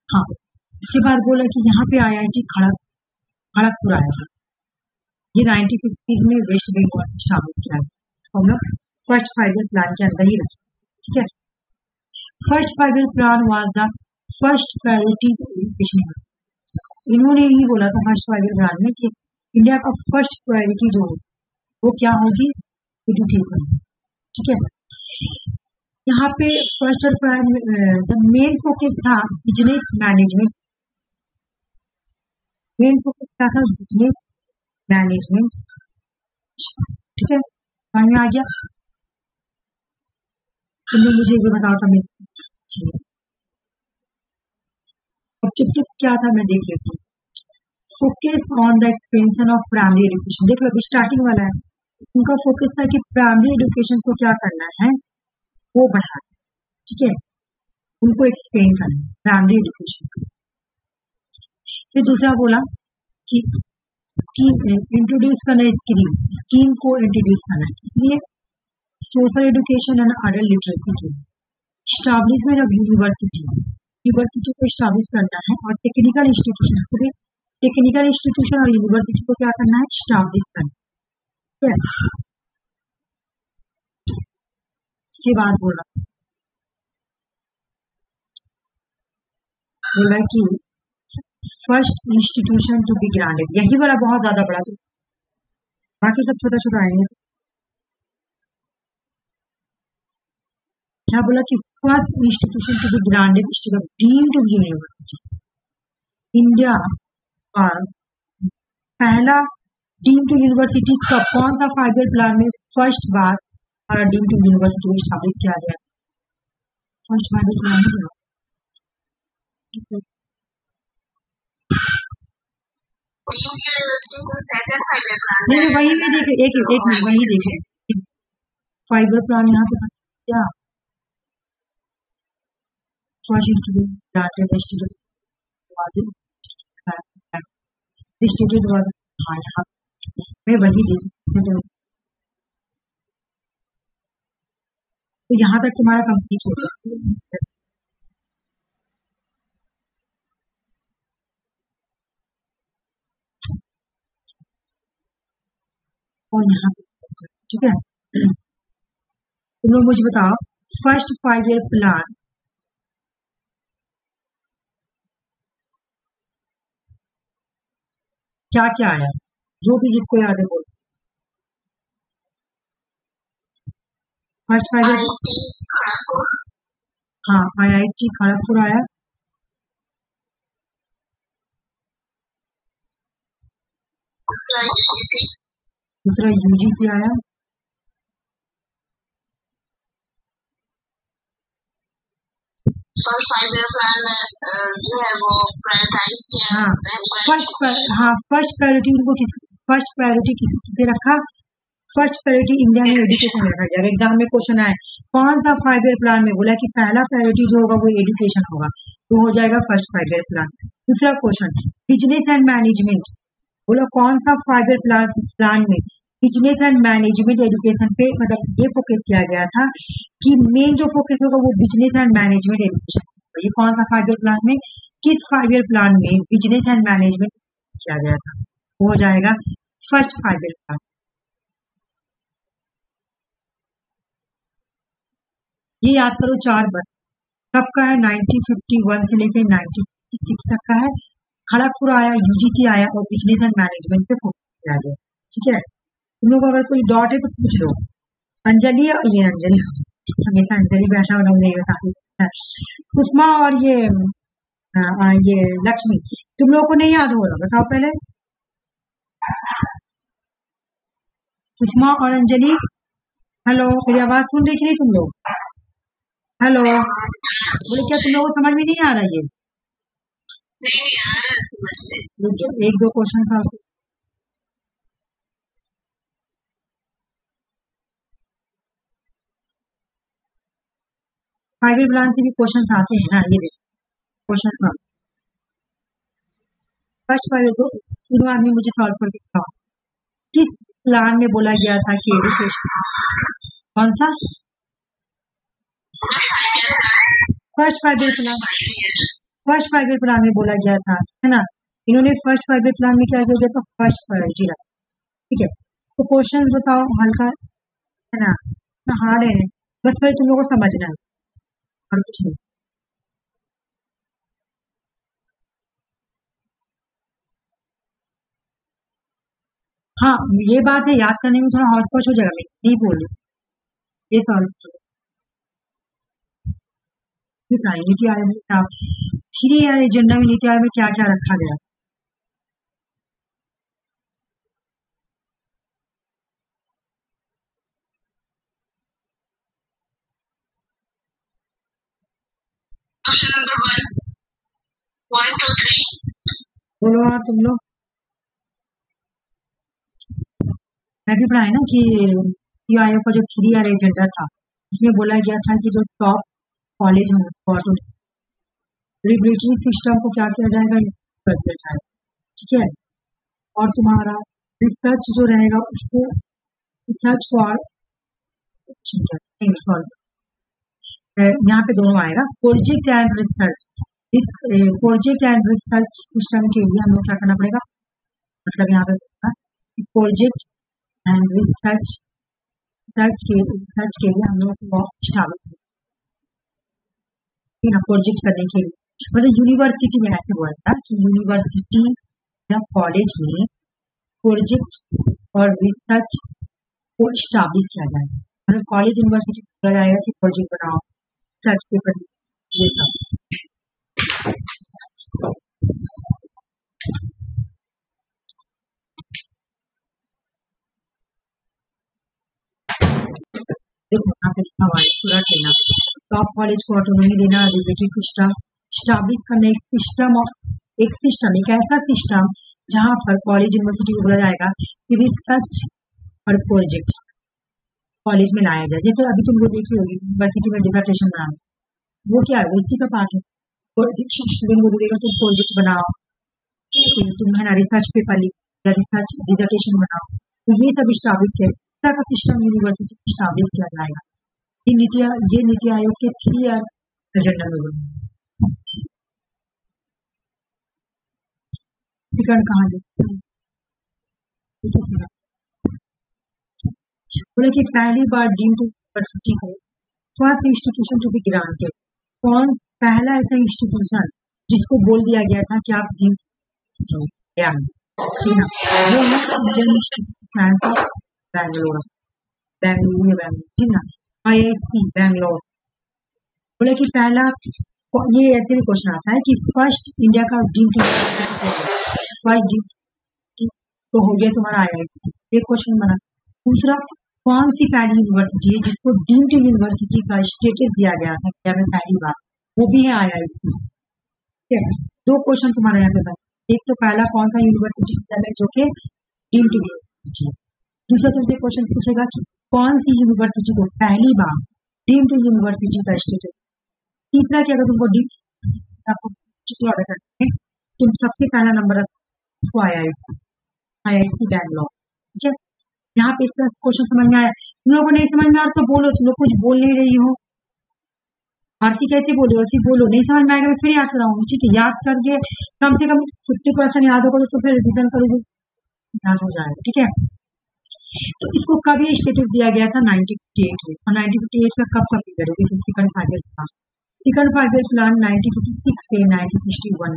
S1: हाँ, इसके बाद बोला कि यहाँ पे IIT खड़गपुर आया था। ये 1950 में वेस्ट बंगाल स्टैब्लिश किया गया। इसको हम लोग फर्स्ट 5 ईयर प्लान के अंदर ही रखें। ठीक है, first 5 year plan was the first priority education. इन्होंने ही बोला था फर्स्ट 5 ईयर प्लान में कि इंडिया का फर्स्ट प्रायोरिटी जो है वो क्या होगी? एजुकेशन। ठीक है, यहाँ पे फर्स्ट और द मेन फोकस था बिजनेस मैनेजमेंट। मेन फोकस क्या था? Business management. ठीक है, समझ में आ गया? तुम लोग मुझे ये बताओ था मेरे ऑब्जेक्टिव्स क्या था, मैं देख लेती हूँ। Focus on the expansion of primary education. देख लो अभी स्टार्टिंग वाला है, उनका फोकस था कि प्राइमरी एजुकेशन को क्या करना है? वो बढ़ाना। ठीक है, उनको एक्सपेंड करना प्राइमरी एजुकेशन से। फिर दूसरा बोला कि स्कीम इंट्रोड्यूस करना, स्कीम को इंट्रोड्यूस करना, इसलिए social education and adult literacy की स्टैब्लिशमेंट ऑफ यूनिवर्सिटी को स्टैब्लिश करना है और टेक्निकल इंस्टीट्यूशन को भी, टेक्निकल इंस्टीट्यूशन और यूनिवर्सिटी को क्या करना है? स्टैब्लिश करना है। इसके बाद बोला कि first institution to be granted, यही वाला बहुत ज्यादा बड़ा, तो बाकी सब छोटा छोटा आएंगे। क्या बोला कि first institution to be granted status deemed university. India और पहला डीम्ड यूनिवर्सिटी का कौन सा 5 ईयर प्लान में फर्स्ट बार हमारा डीम्ड यूनिवर्सिटी को स्टैब्लिश किया गया था? फर्स्ट 5 ईयर प्लान में नहीं, वही में देखे, एक मिनट वही देखे 5 ईयर प्लान यहाँ पे क्या first institute granted institute was, हाँ यहाँ मैं वही देखी। तो यहाँ तक तुम्हारा कंप्लीट हो गया। और यहाँ पे, ठीक है। तुम लोग मुझे बताओ फर्स्ट 5 ईयर प्लान क्या क्या आया, जो भी जिसको याद है बोलो। फर्स्ट 5 ईयर,
S2: IIT खड़गपुर,
S1: हाँ IIT खड़गपुर आया,
S2: दूसरा UGC,
S1: दूसरा UGC आया,
S2: फर्स्ट 5 ईयर प्लान जो है वो प्रायोरिटाइज किया।
S1: हाँ फर्स्ट प्रायोरिटी उनको फर्स्ट प्रायोरिटी किसे रखा, फर्स्ट प्रायोरिटी इंडिया में एजुकेशन रखा गया। एग्जाम में क्वेश्चन आए कौन सा 5 ईयर प्लान में, बोला कि पहला प्रायोरिटी जो होगा वो एजुकेशन होगा, तो हो जाएगा फर्स्ट 5 ईयर प्लान। दूसरा क्वेश्चन बिजनेस एंड मैनेजमेंट, बोला कौन सा 5 ईयर प्लान में बिजनेस एंड मैनेजमेंट एजुकेशन पे मतलब ये फोकस किया गया था कि मेन जो फोकस होगा वो बिजनेस एंड मैनेजमेंट एजुकेशन। ये कौन सा 5 ईयर प्लान में, किस 5 ईयर प्लान में बिजनेस एंड मैनेजमेंट किया गया था, वो हो जाएगा फर्स्ट 5 ईयर प्लान। ये याद करो चार बस, कब का है 1951 से लेकर 1956 तक का है। खड़गपुर आया, UGC आया और बिजनेस एंड मैनेजमेंट पे फोकस किया गया, ठीक है। तुम लोग अगर कोई डॉट है तो पूछ लो। अंजलि, ये अंजलि हमेशा अंजलि बैठा हुआ नहीं बताती, सुषमा और ये लक्ष्मी, तुम लोगों को नहीं याद होगा, बताओ पहले। सुषमा और अंजलि, हेलो, मेरी आवाज सुन रही कि नहीं तुम लोग, हेलो, बोले क्या तुम लोगों को समझ में नहीं आ रहा ये,
S2: नहीं आ रहा है समझ में।
S1: रुक जाओ, एक दो क्वेश्चन और। फाइव ईयर प्लान से भी क्वेश्चन आते हैं ना, ये देखो क्वेश्चन आते, फर्स्ट 5 ईयर, तो तीनों आदमी मुझे सॉल्व करके बताओ किस प्लान में बोला गया था कि एजुकेशन, कौन सा first 5 year plan, first 5 year plan में बोला गया था, है ना। इन्होंने फर्स्ट 5 ईयर प्लान में क्या किया गया था, फर्स्ट प्रायोरिटी रखा, ठीक है। तो क्वेश्चन बताओ हल्का है ना, हार्ड है, बस फिर तुम लोगों को समझना है और कुछ नहीं। हाँ ये बात है, याद करने में थोड़ा हौच पौच हो जाएगा, मैं नहीं बोल रही, ये सॉल्व करो। नीति आयोग में आप 3 ईयर एजेंडा में नीति आयोग में क्या क्या रखा गया,
S2: ऑप्शन नंबर 1, 1 2 3,
S1: बोलो और तुम लोग। मैं भी पढ़ा है ना कि नीति आयोग का जो 3 ईयर एजेंडा था उसमें बोला गया था कि जो टॉप कॉलेज होंगे रेगुलेटरी सिस्टम को क्या किया जाएगा, कर दिया जाएगा, ठीक है। और तुम्हारा रिसर्च जो रहेगा उसको, रिसर्च फॉर, सॉरी यहाँ पे दोनों आएगा, प्रोजेक्ट एंड रिसर्च। इस प्रोजेक्ट एंड रिसर्च सिस्टम के लिए हम लोग क्या करना पड़ेगा, मतलब यहाँ पे प्रोजेक्ट एंड रिसर्च के लिए हम लोग को स्टैब्लिश ना प्रोजेक्ट करने के लिए, मतलब यूनिवर्सिटी में ऐसे हुआ था कि यूनिवर्सिटी या कॉलेज में प्रोजेक्ट और रिसर्च को स्टैब्लिश किया जाएगा, मतलब कॉलेज यूनिवर्सिटी बोला जाएगा कि प्रोजेक्ट बनाओ, सर्च पेपर, ये सब। देखो यहाँ पे लिखा हुआ है पूरा कहना, टॉप कॉलेज को ऑटोनॉमी देना, रेगुलेटरी सिस्टम स्टैब्लिश करना, एक सिस्टम एक ऐसा सिस्टम जहाँ पर कॉलेज यूनिवर्सिटी को बोला जाएगा कि रिसर्च और प्रोजेक्ट कॉलेज में लाया जाए। जैसे अभी तुम लोग देख रहे होगी यूनिवर्सिटी में डिसर्टेशन बनाना, वो क्या है, वो इसी का पार्ट है। स्टूडेंट को देगा तुम प्रोजेक्ट बनाओ, तुम है ना रिसर्च पेपर लिख या रिसर्च डिसर्टेशन बनाओ, तो ये सब स्टैब्लिश किया, इस तरह का सिस्टम यूनिवर्सिटी स्टैब्लिश किया जाएगा। ये नीति आयोग के 3 ईयर एजेंडा में होगा। सेकंड कहाँ देखते हैं, बोले कि पहली बार डीम्ड यूनिवर्सिटी को first institution to be granted, कौन पहला ऐसा इंस्टीट्यूशन जिसको बोल दिया गया था कि आप डीम्ड यूनिवर्सिटी है, वो है Indian institute science of Bangalore, Bengaluru ठीक ना, IISc बैंगलोर। बोले कि पहला, ये ऐसे भी क्वेश्चन आता है कि फर्स्ट इंडिया का डीम्ड यूनिवर्सिटी, फर्स्ट डीम्ड तो हो गया तुम्हारा IISc, एक क्वेश्चन बना। दूसरा, कौन सी पहली यूनिवर्सिटी है जिसको डीम्ड यूनिवर्सिटी का स्टेटस दिया गया था इंडिया में पहली बार, वो भी है IISc। ठीक है, दो क्वेश्चन तुम्हारे यहाँ पे बने, एक तो पहला कौन सा यूनिवर्सिटी इंडिया में जो कि डीम्ड यूनिवर्सिटी है, दूसरा तुमसे क्वेश्चन पूछेगा कि कौन सी यूनिवर्सिटी को पहली बार डीम्ड यूनिवर्सिटी का स्टेटस। तीसरा कि अगर तुमको डीम्ड आपको ऑर्डर करते हैं, तुम सबसे पहला नंबर इसको IISc बैंगलोर। ठीक है, यहाँ पे इस तरह क्वेश्चन समझ में आया, तुम लोगों को नहीं समझ में आ रहा तो बोलो, तुम लोग कुछ बोल नहीं रही हो, आरसी कैसे बोलो ऐसी बोलो, नहीं समझ में आएगा मैं फिर याद कराऊंगी। ठीक है, याद करके कम से कम 50% याद होगा तो फिर रिविजन करोगे, याद हो जाएगा। ठीक है, तो इसको कब ये स्टेटस दिया गया था 1958 में, और 1958 का कब पीरियड है, second five year plan, second five year plan 1956 से 1961।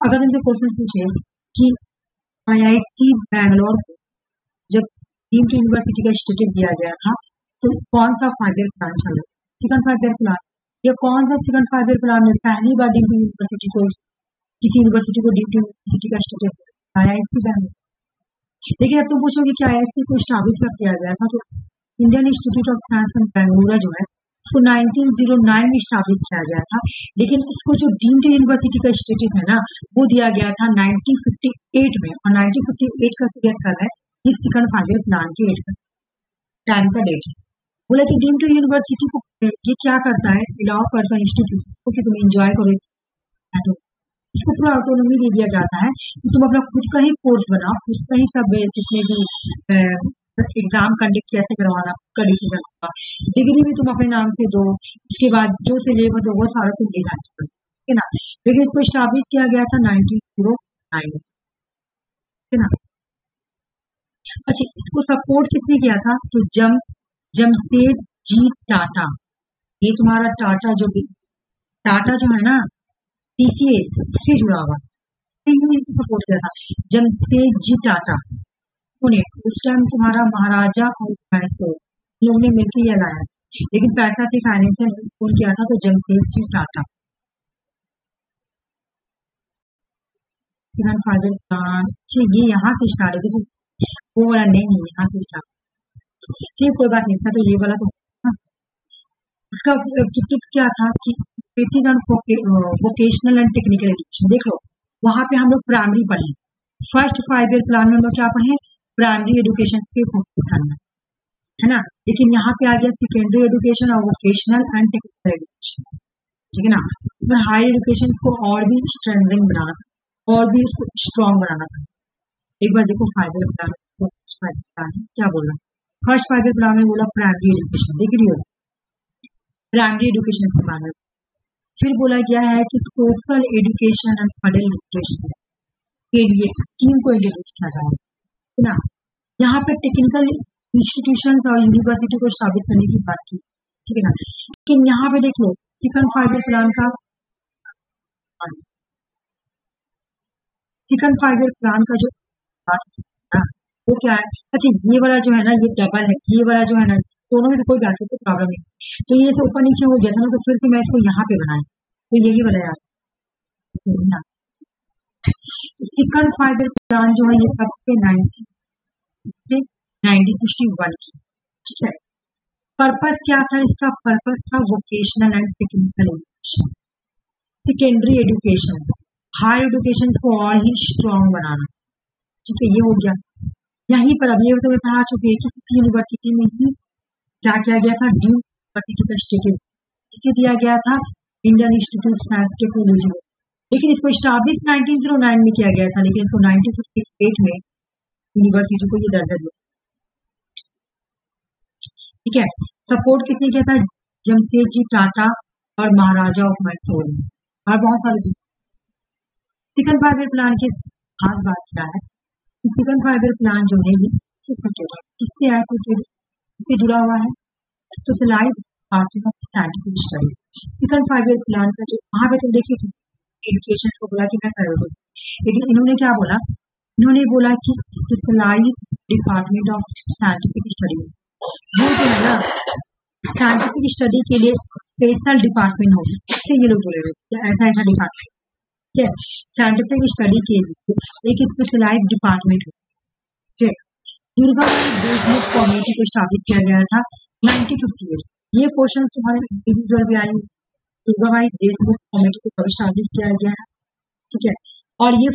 S1: अगर तुमसे क्वेश्चन पूछे कि IISc बैंगलोर को जब डीम्ड यूनिवर्सिटी का स्टेटस दिया गया था तो कौन सा 5 ईयर प्लान चल रहा है, सेकंड 5 ईयर प्लान, या कौन सा सेकंड 5 ईयर प्लान में पहली बार डीम्ड यूनिवर्सिटी को, किसी यूनिवर्सिटी को डीम्ड यूनिवर्सिटी का स्टेटस IISc बैंगलोर। लेकिन अब तुम पूछोगे कि IISc को स्टैब्लिश कब किया गया था, तो Indian institute of science and Bengaluru जो है इसको 1909 में स्टैब्लिश किया गया था, लेकिन इसको जो डीम्ड यूनिवर्सिटी का स्टेटस है ना वो दिया गया था 1958 में, और 1958 का पीरियड कब है, इस सेकंड 5 ईयर प्लान के टाइम का डेट है। बोला कि डीम्ड यूनिवर्सिटी को ये क्या करता है, अलाउ करता है इंस्टीट्यूट को कि तुम एंजॉय करो, इसको पूरा ऑटोनॉमी दे दिया जाता है कि तुम अपना खुद का ही कोर्स बनाओ, खुद का ही सब जितने भी एग्जाम कंडक्ट कैसे करवाना का डिसीजन होगा, डिग्री भी तुम अपने नाम से दो, उसके बाद जो सिलेबस है वो सारा तुम डिजाइन करो, ठीक है ना। लेकिन इसको स्टैब्लिश किया गया था 1909, ठीक है ना। अच्छा, इसको सपोर्ट किसने किया था, तो जमशेदजी टाटा, ये तुम्हारा टाटा जो है ना TCS से जुड़ा हुआ, इनको सपोर्ट किया था जमशेदजी टाटा, उन्हें उस टाइम तुम्हारा महाराजा ऑफ मैसूर लोगों ने मिलकर यह लाया, लेकिन पैसा से फाइनेंशियल सपोर्ट किया था तो जमशेदजी टाटा। ये यहाँ से स्टार्ट है, वो वाला नहीं है, यहाँ से स्टार्ट, ठीक कोई बात नहीं था, तो ये वाला तो इसका ऑब्जेक्टिव्स क्या था कि basic and vocational and technical education. देख लो वहां पे हम लोग प्राइमरी पढ़े, फर्स्ट 5 ईयर प्लान में हम लोग क्या पढ़े, प्राइमरी एजुकेशन पे फोकस करना है ना, लेकिन यहाँ पे आ गया सेकेंडरी एजुकेशन और वोकेशनल एंड टेक्निकल एजुकेशन, ठीक है ना। और हायर एजुकेशन को और भी स्ट्रेंथनिंग बनाना, और भी इसको स्ट्रॉन्ग बनाना था। एक बार देखो 5 ईयर प्लान, क्या बोल रहा है, फर्स्ट 5 ईयर प्लान में बोला प्राइमरी एजुकेशन, देख रही हो प्राइमरी एजुकेशन से माना, फिर बोला गया है कि social education and model literacy के लिए स्कीम को इंट्रोड्यूस किया जाए, है ना। यहाँ पे टेक्निकल इंस्टीट्यूशंस और यूनिवर्सिटी को स्टैब्लिश करने की बात की, ठीक है ना। लेकिन यहाँ पे देख लो सेकंड 5 ईयर प्लान का, सेकंड 5 ईयर प्लान का जो बात है वो क्या है, अच्छा ये वाला जो है ना ये डबल है, ये वाला जो है ना दोनों में से कोई बात कोई प्रॉब्लम नहीं, तो ये से ऊपर नीचे हो गया था ना, तो फिर से मैं इसको यहाँ पे बनाया, तो यही वाला यार सेकंड 5 ईयर प्लान जो है ये कब पे 1960 से 1961 की, ठीक है। पर्पस क्या था इसका, पर्पस था vocational and technical education, secondary education, higher education को और ही स्ट्रॉन्ग बनाना, ठीक है। ये हो गया यहीं पर, अब ये तो मैं पढ़ा चुकी है कि इस यूनिवर्सिटी में ही क्या किया गया था, डीम्ड यूनिवर्सिटी का स्टेटस इसे दिया गया था इंडियन इंस्टीट्यूट साइंस टेक्नोलॉजी में, लेकिन इसको स्टैब्लिश 1909 में किया गया था, लेकिन इसको 1958 में यूनिवर्सिटी को ये दर्जा दिया, ठीक है। सपोर्ट किसने किया था, जमशेदजी टाटा और महाराजा ऑफ मैसूर और बहुत सारे। सेकंड 5 ईयर प्लान की खास बात क्या है सेकंड 5 ईयर प्लान जो है ये इससे एसोसिएटेड इससे जुड़ा हुआ है specialized department of scientific study. Second 5 year plan का जो वहां पे तुम देखी थी एजुकेशन को बोला कि मैं प्रायोरिटी, लेकिन इन्होंने क्या बोला, इन्होंने बोला कि specialized department of scientific study, वो जो है ना साइंटिफिक स्टडी के लिए स्पेशल डिपार्टमेंट होगी, इससे ये लोग जुड़े हुए ऐसा ऐसा डिपार्टमेंट, ठीक है, साइंटिफिक स्टडी के लिए एक स्पेशलाइज्ड डिपार्टमेंट है, ठीक है। दुर्गाबाई देशमुख कमेटी को स्टैब्लिश किया गया था 1958। ये क्वेश्चन तुम्हारे इंडिविजुअल भी आई, दुर्गाबाई देशमुख कमेटी को कब स्टैब्लिश किया गया है, ठीक है। और ये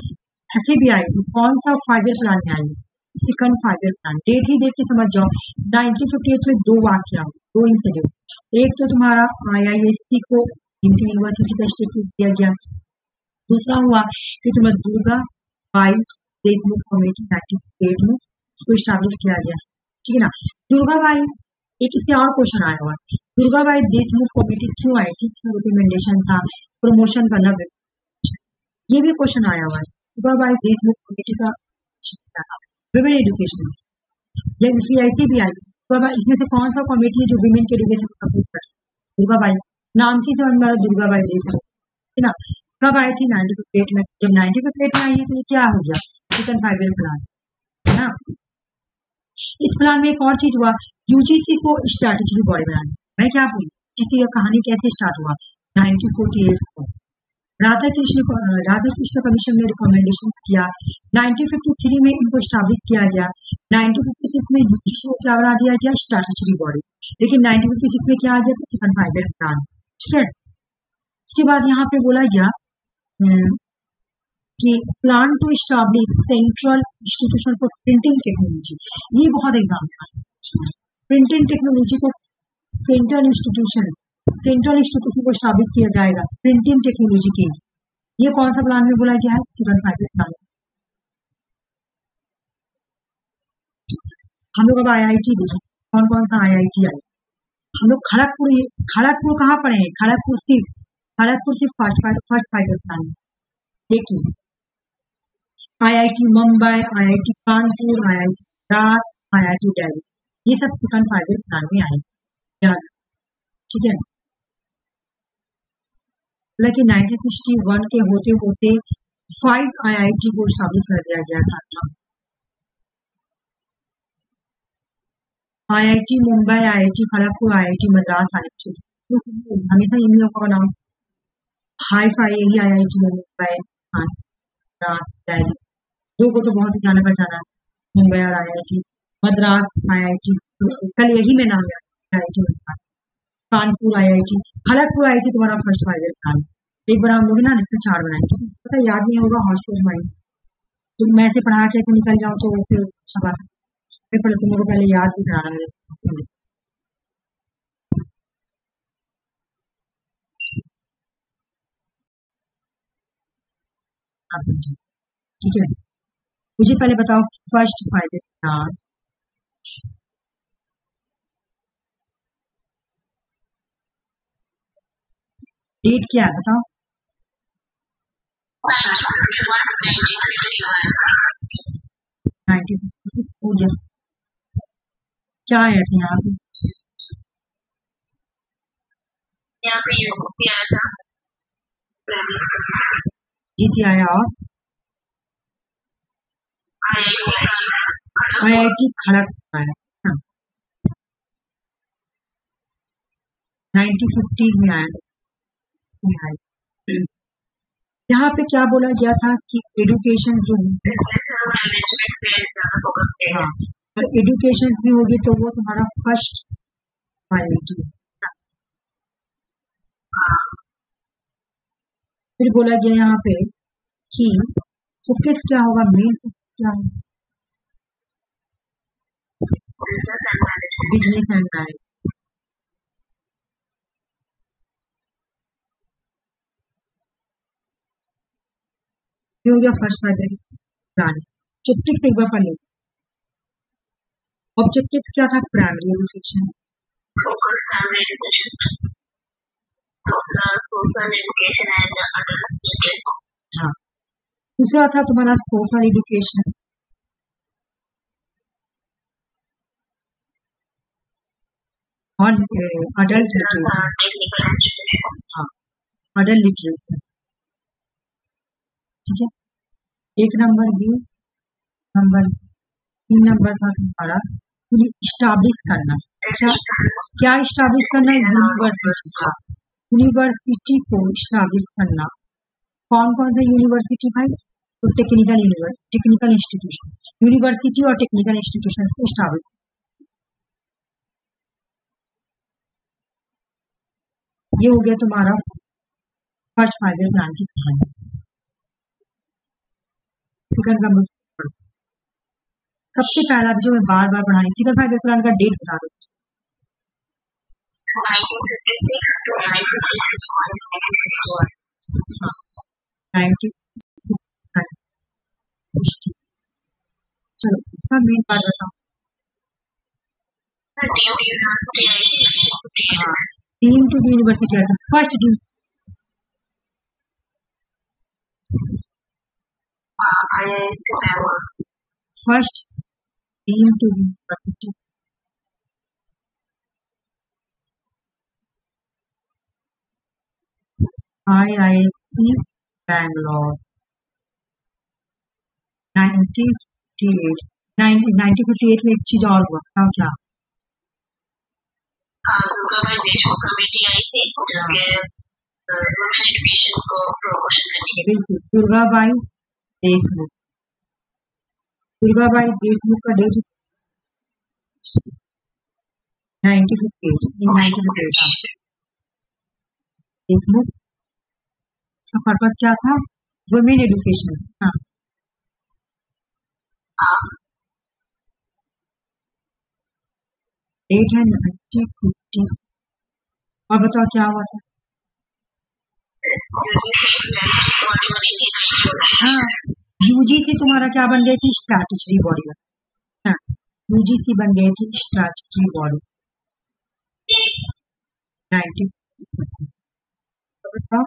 S1: ऐसे भी आएगी कौन सा 5 ईयर प्लान में आएगी, सेकंड 5 ईयर प्लान। डेट ही देख के समझ जाओ, 1958 में दो वाक्य, दो इंसिडेंट, एक तो तुम्हारा IISc को इंडियन यूनिवर्सिटी का इंस्टीट्यूट दिया गया, दूसरा हुआ कि तुम्हें दुर्गाबाई देशमुख कमेटी 1958 में इसको स्टैब्लिश किया गया, ठीक है ना। दुर्गाबाई, एक इससे और क्वेश्चन आया हुआ, दुर्गाबाई देशमुख कमेटी क्यों आई थी, रिकमेंडेशन था प्रमोशन करना, ये भी क्वेश्चन आया हुआ है। दुर्गाबाई देशमुख कमेटी का विमेन एजुकेशन, ये ऐसे भी आई, इसमें से कौन सा कमेटी है जो विमेन के एजुकेशन को सपोर्ट करती है, दुर्गाबाई, नाम से समझ में आ रहा दुर्गाबाई देशमुख, है ना। कब आई थी 1958 में, जब 1958 में आई है तो ये क्या हो गया सेकंड 5 ईयर प्लान, है ना। इस प्लान में एक और चीज हुआ, यूजीसी को स्ट्रैटेजी बॉडी बनाना। मैं क्या बोलूँ, यूजीसी का कहानी कैसे स्टार्ट हुआ 1948 से, राधा कृष्ण कमीशन ने रिकमेंडेशन किया, 1953 में इनको स्टैब्लिश किया गया, 1956 में यूजीसी को क्या बना दिया गया, स्ट्रैटेजी बॉडी, लेकिन 1956 में क्या आ गया था, सेकंड 5 ईयर प्लान, ठीक है। उसके बाद यहाँ पे बोला गया कि plan to establish central institution for printing technology, ये बहुत एग्जाम में आता है, प्रिंटिंग टेक्नोलॉजी को सेंट्रल इंस्टीट्यूशन को स्टैब्लिश किया जाएगा प्रिंटिंग टेक्नोलॉजी के लिए, ये कौन सा प्लान में बोला गया है, सेकंड 5 ईयर प्लान। हम लोग अब IIT देखें, कौन कौन सा IIT आई, हम लोग खड़गपुर कहाँ पढ़े हैं, खड़गपुर सिर्फ फर्स्ट 5 ईयर प्लान, देखिए IIT Mumbai, IIT Kanpur, IIT Madras, IIT Delhi, ये सब सेकंड 5 ईयर प्लान में आए, याद, ठीक है। लेकिन 1961 के होते होते 5 IIT को स्टैब्लिश कर दिया गया था, IIT Mumbai, IIT Kharagpur, IIT Madras, IIT, हमेशा इन लोगों का नाम हाई फाई यही IIT है, मुंबई, मद्रास, दिल्ली, दो को तो बहुत ही जाना पहचाना है, मुंबई और IIT मद्रास, IIT कल यही में नाम है, IIT Madras, Kanpur IIT, Kharagpur IIT तुम्हारा फर्स्ट 5 ईयर प्लान। एक बार हम लोग ना इससे 4 बनाएंगे, पता याद नहीं होगा हॉस्टल माइंड, तो मैं से पढ़ा के ऐसे निकल जाऊँ तो वैसे अच्छा बात है, पहले तुम लोग को पहले याद भी कराना मेरे, ठीक है। मुझे पहले बताओ फर्स्ट 5 ईयर प्लान, डेट क्या है बताओ, 1956 हो गया, क्या आया था यहाँ पे, GC आया और IIT खड़गपुर आया, 1950s में आया, यहाँ पे क्या बोला गया था कि एजुकेशन जो हाँ, और एजुकेशन भी होगी तो वो तुम्हारा फर्स्ट IIT, फिर बोला गया यहाँ पे कि फोकस क्या होगा, मेन फोकस क्या होगा, बिजनेस एंड मैनेजमेंट, हो गया फर्स्ट 5 ईयर प्लान। ऑब्जेक्टिव्स एक बार पढ़ लेंगे, ऑब्जेक्टिव्स क्या था, प्राइमरी एजुकेशन, हाँ, दूसरा था तुम्हारा सोशल एजुकेशन, और अडल्ट लिटरेसी,
S2: टेक्निकल इंस्टीट्यूशन,
S1: हाँ अडल्ट लिटरेसी, ठीक है। एक नंबर ये, नंबर 3 नंबर था तुम्हारा इस्टाब्लिश करना। क्या क्या इस्टाब्लिश करना? यूनिवर्सिटी का, यूनिवर्सिटी को इस्टाब्लिश करना। कौन कौन सा यूनिवर्सिटी भाई? तो टेक्निकल इंस्टीट्यूशन, यूनिवर्सिटी और टेक्निकल इंस्टीट्यूशन को इस्टाब्लिश। ये हो गया तुम्हारा फर्स्ट 5 ईयर प्लान की कहानी। सेकंड का सबसे पहला जो मैं बार बार पढ़ाई, सेकंड 5 ईयर प्लान का डेट बता दो। 1960। चलो इसका मेन बात बताओ। हाँ टीम टू यूनिवर्सिटी आया था first team, first team to university. IISc Bangalore 1958 में एक चीज और हुआ था क्या? बिल्कुल दुर्गाबाई देशमुख, दुर्गाबाई देशमुख का डेट 1958 देशमुख। इसका पर्पस क्या था? Women education. हाँ डेट है 1950। और बताओ क्या हुआ था? हाँ यूजीसी तुम्हारा क्या बन गई थी? Statutory body. हाँ यूजीसी बन गई थी स्टैट्यूटरी बॉडी 1956। बताओ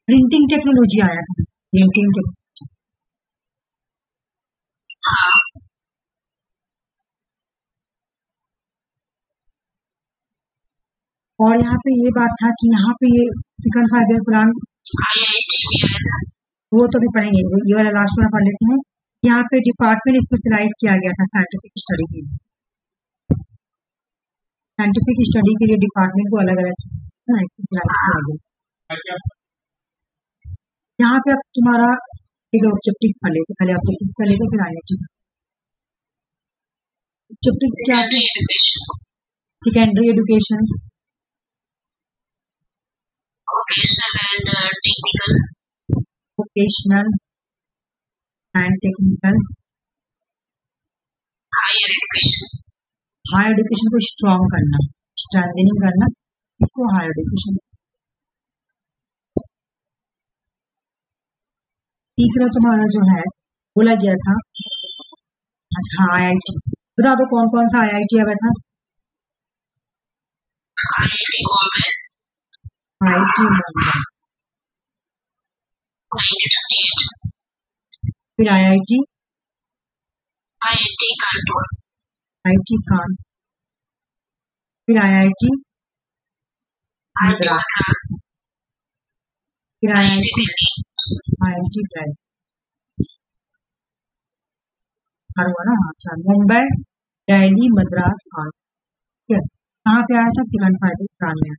S1: प्रिंटिंग टेक्नोलॉजी आया था, प्रिंटिंग टेक्नोलॉजी। और यहाँ पे ये बात था कि यहाँ पे ये सेकंड 5 ईयर प्लान, वो तो भी पढ़ेंगे, ये वाला लास्ट में पढ़ लेते हैं। यहाँ पे डिपार्टमेंट स्पेशलाइज किया गया था साइंटिफिक स्टडी के लिए, साइंटिफिक स्टडी के लिए डिपार्टमेंट को अलग अलग स्पेशलाइज किया गया। यहाँ पे अब तुम्हारा एक ऑब्जेक्टिव्स पढ़ लेते, पहले ऑब्जेक्टिव्स कर लेते फिर आगे। ऑब्जेक्टिव्स क्या थे? Secondary education, vocational and technical, higher education को स्ट्रॉन्ग करना, स्ट्रेंथनिंग करना, इसको हायर एजुकेशन। तीसरा तुम्हारा जो है बोला गया था, अच्छा IIT बता दो कौन कौन सा IIT आया था? IIT मुंबई, फिर IIT कान, फिर IIT मद्रास, फिर IIT दिल्ली, ना। अच्छा मुंबई, दिल्ली, मद्रास, कान। ठीक है, कहाँ पे आया था? सेकंड 5 ईयर प्लान में।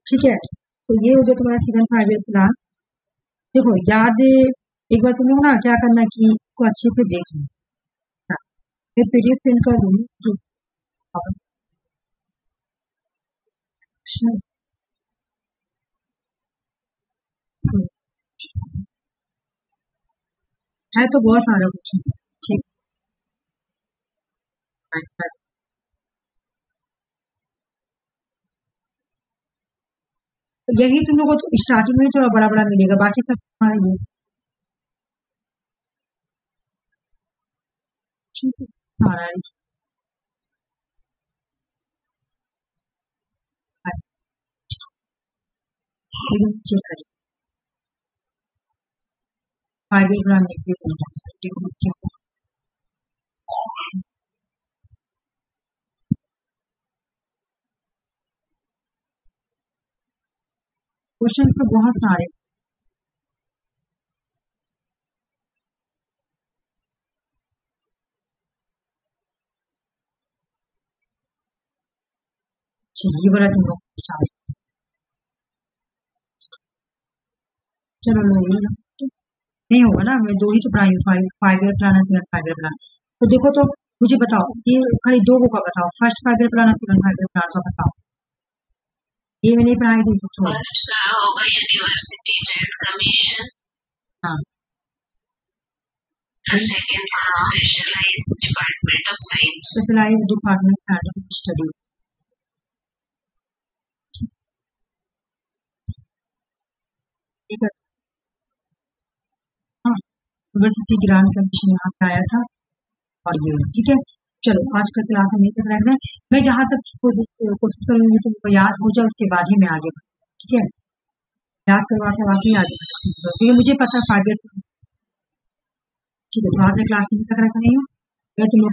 S1: ठीक है, तो ये हो गया तुम्हारा सेकंड 5 ईयर प्लान। देखो याद एक बार तुम लोग ना क्या करना कि इसको अच्छे से देख लो, फिर PDF सेंड कर दूंगी। है तो बहुत सारा कुछ, ठीक। यही तुम लोगों को तो स्टार्टिंग में थोड़ा बड़ा बड़ा मिलेगा, बाकी सब तुम्हारा ये सारा चेक करें। 5 ईयर प्लान लिखते क्वेश्चन तो बहुत सारे। ये बोला तुम लोग चलो लो ये नहीं होगा ना, मैं 2 ही तो पढ़ाई हूँ, 5 ईयर प्लान है, सेकंड 5 ईयर प्लान। तो देखो, तो मुझे बताओ, ये खाली 2 को का बताओ, फर्स्ट 5 ईयर प्लान और सेकंड 5 ईयर प्लान का बताओ। ये मैंने पढ़ाई थी, सब छोड़ो।
S2: फर्स्ट का होगा यूनिवर्सिटी ट्रेड कमीशन,
S1: हाँ,
S2: सेकंड का specialized department of science,
S1: specialized department scientific study. ठीक है, हाँ, यूनिवर्सिटी ग्रांट कमीशन यहाँ पे आया था, और ये ठीक है। चलो आज का क्लास हम यहीं तक रख रहे हैं। मैं जहां तक कोशिश करूंगी तुमको याद हो जाए, उसके बाद ही मैं आगे बढ़ूँ, ठीक है। याद करवा के वाकई आगे बढ़ूँ, क्योंकि मुझे पता है 5 ईयर। ठीक है, तो आज का क्लास यहीं तक रख रही हूँ। अगर तुम लोग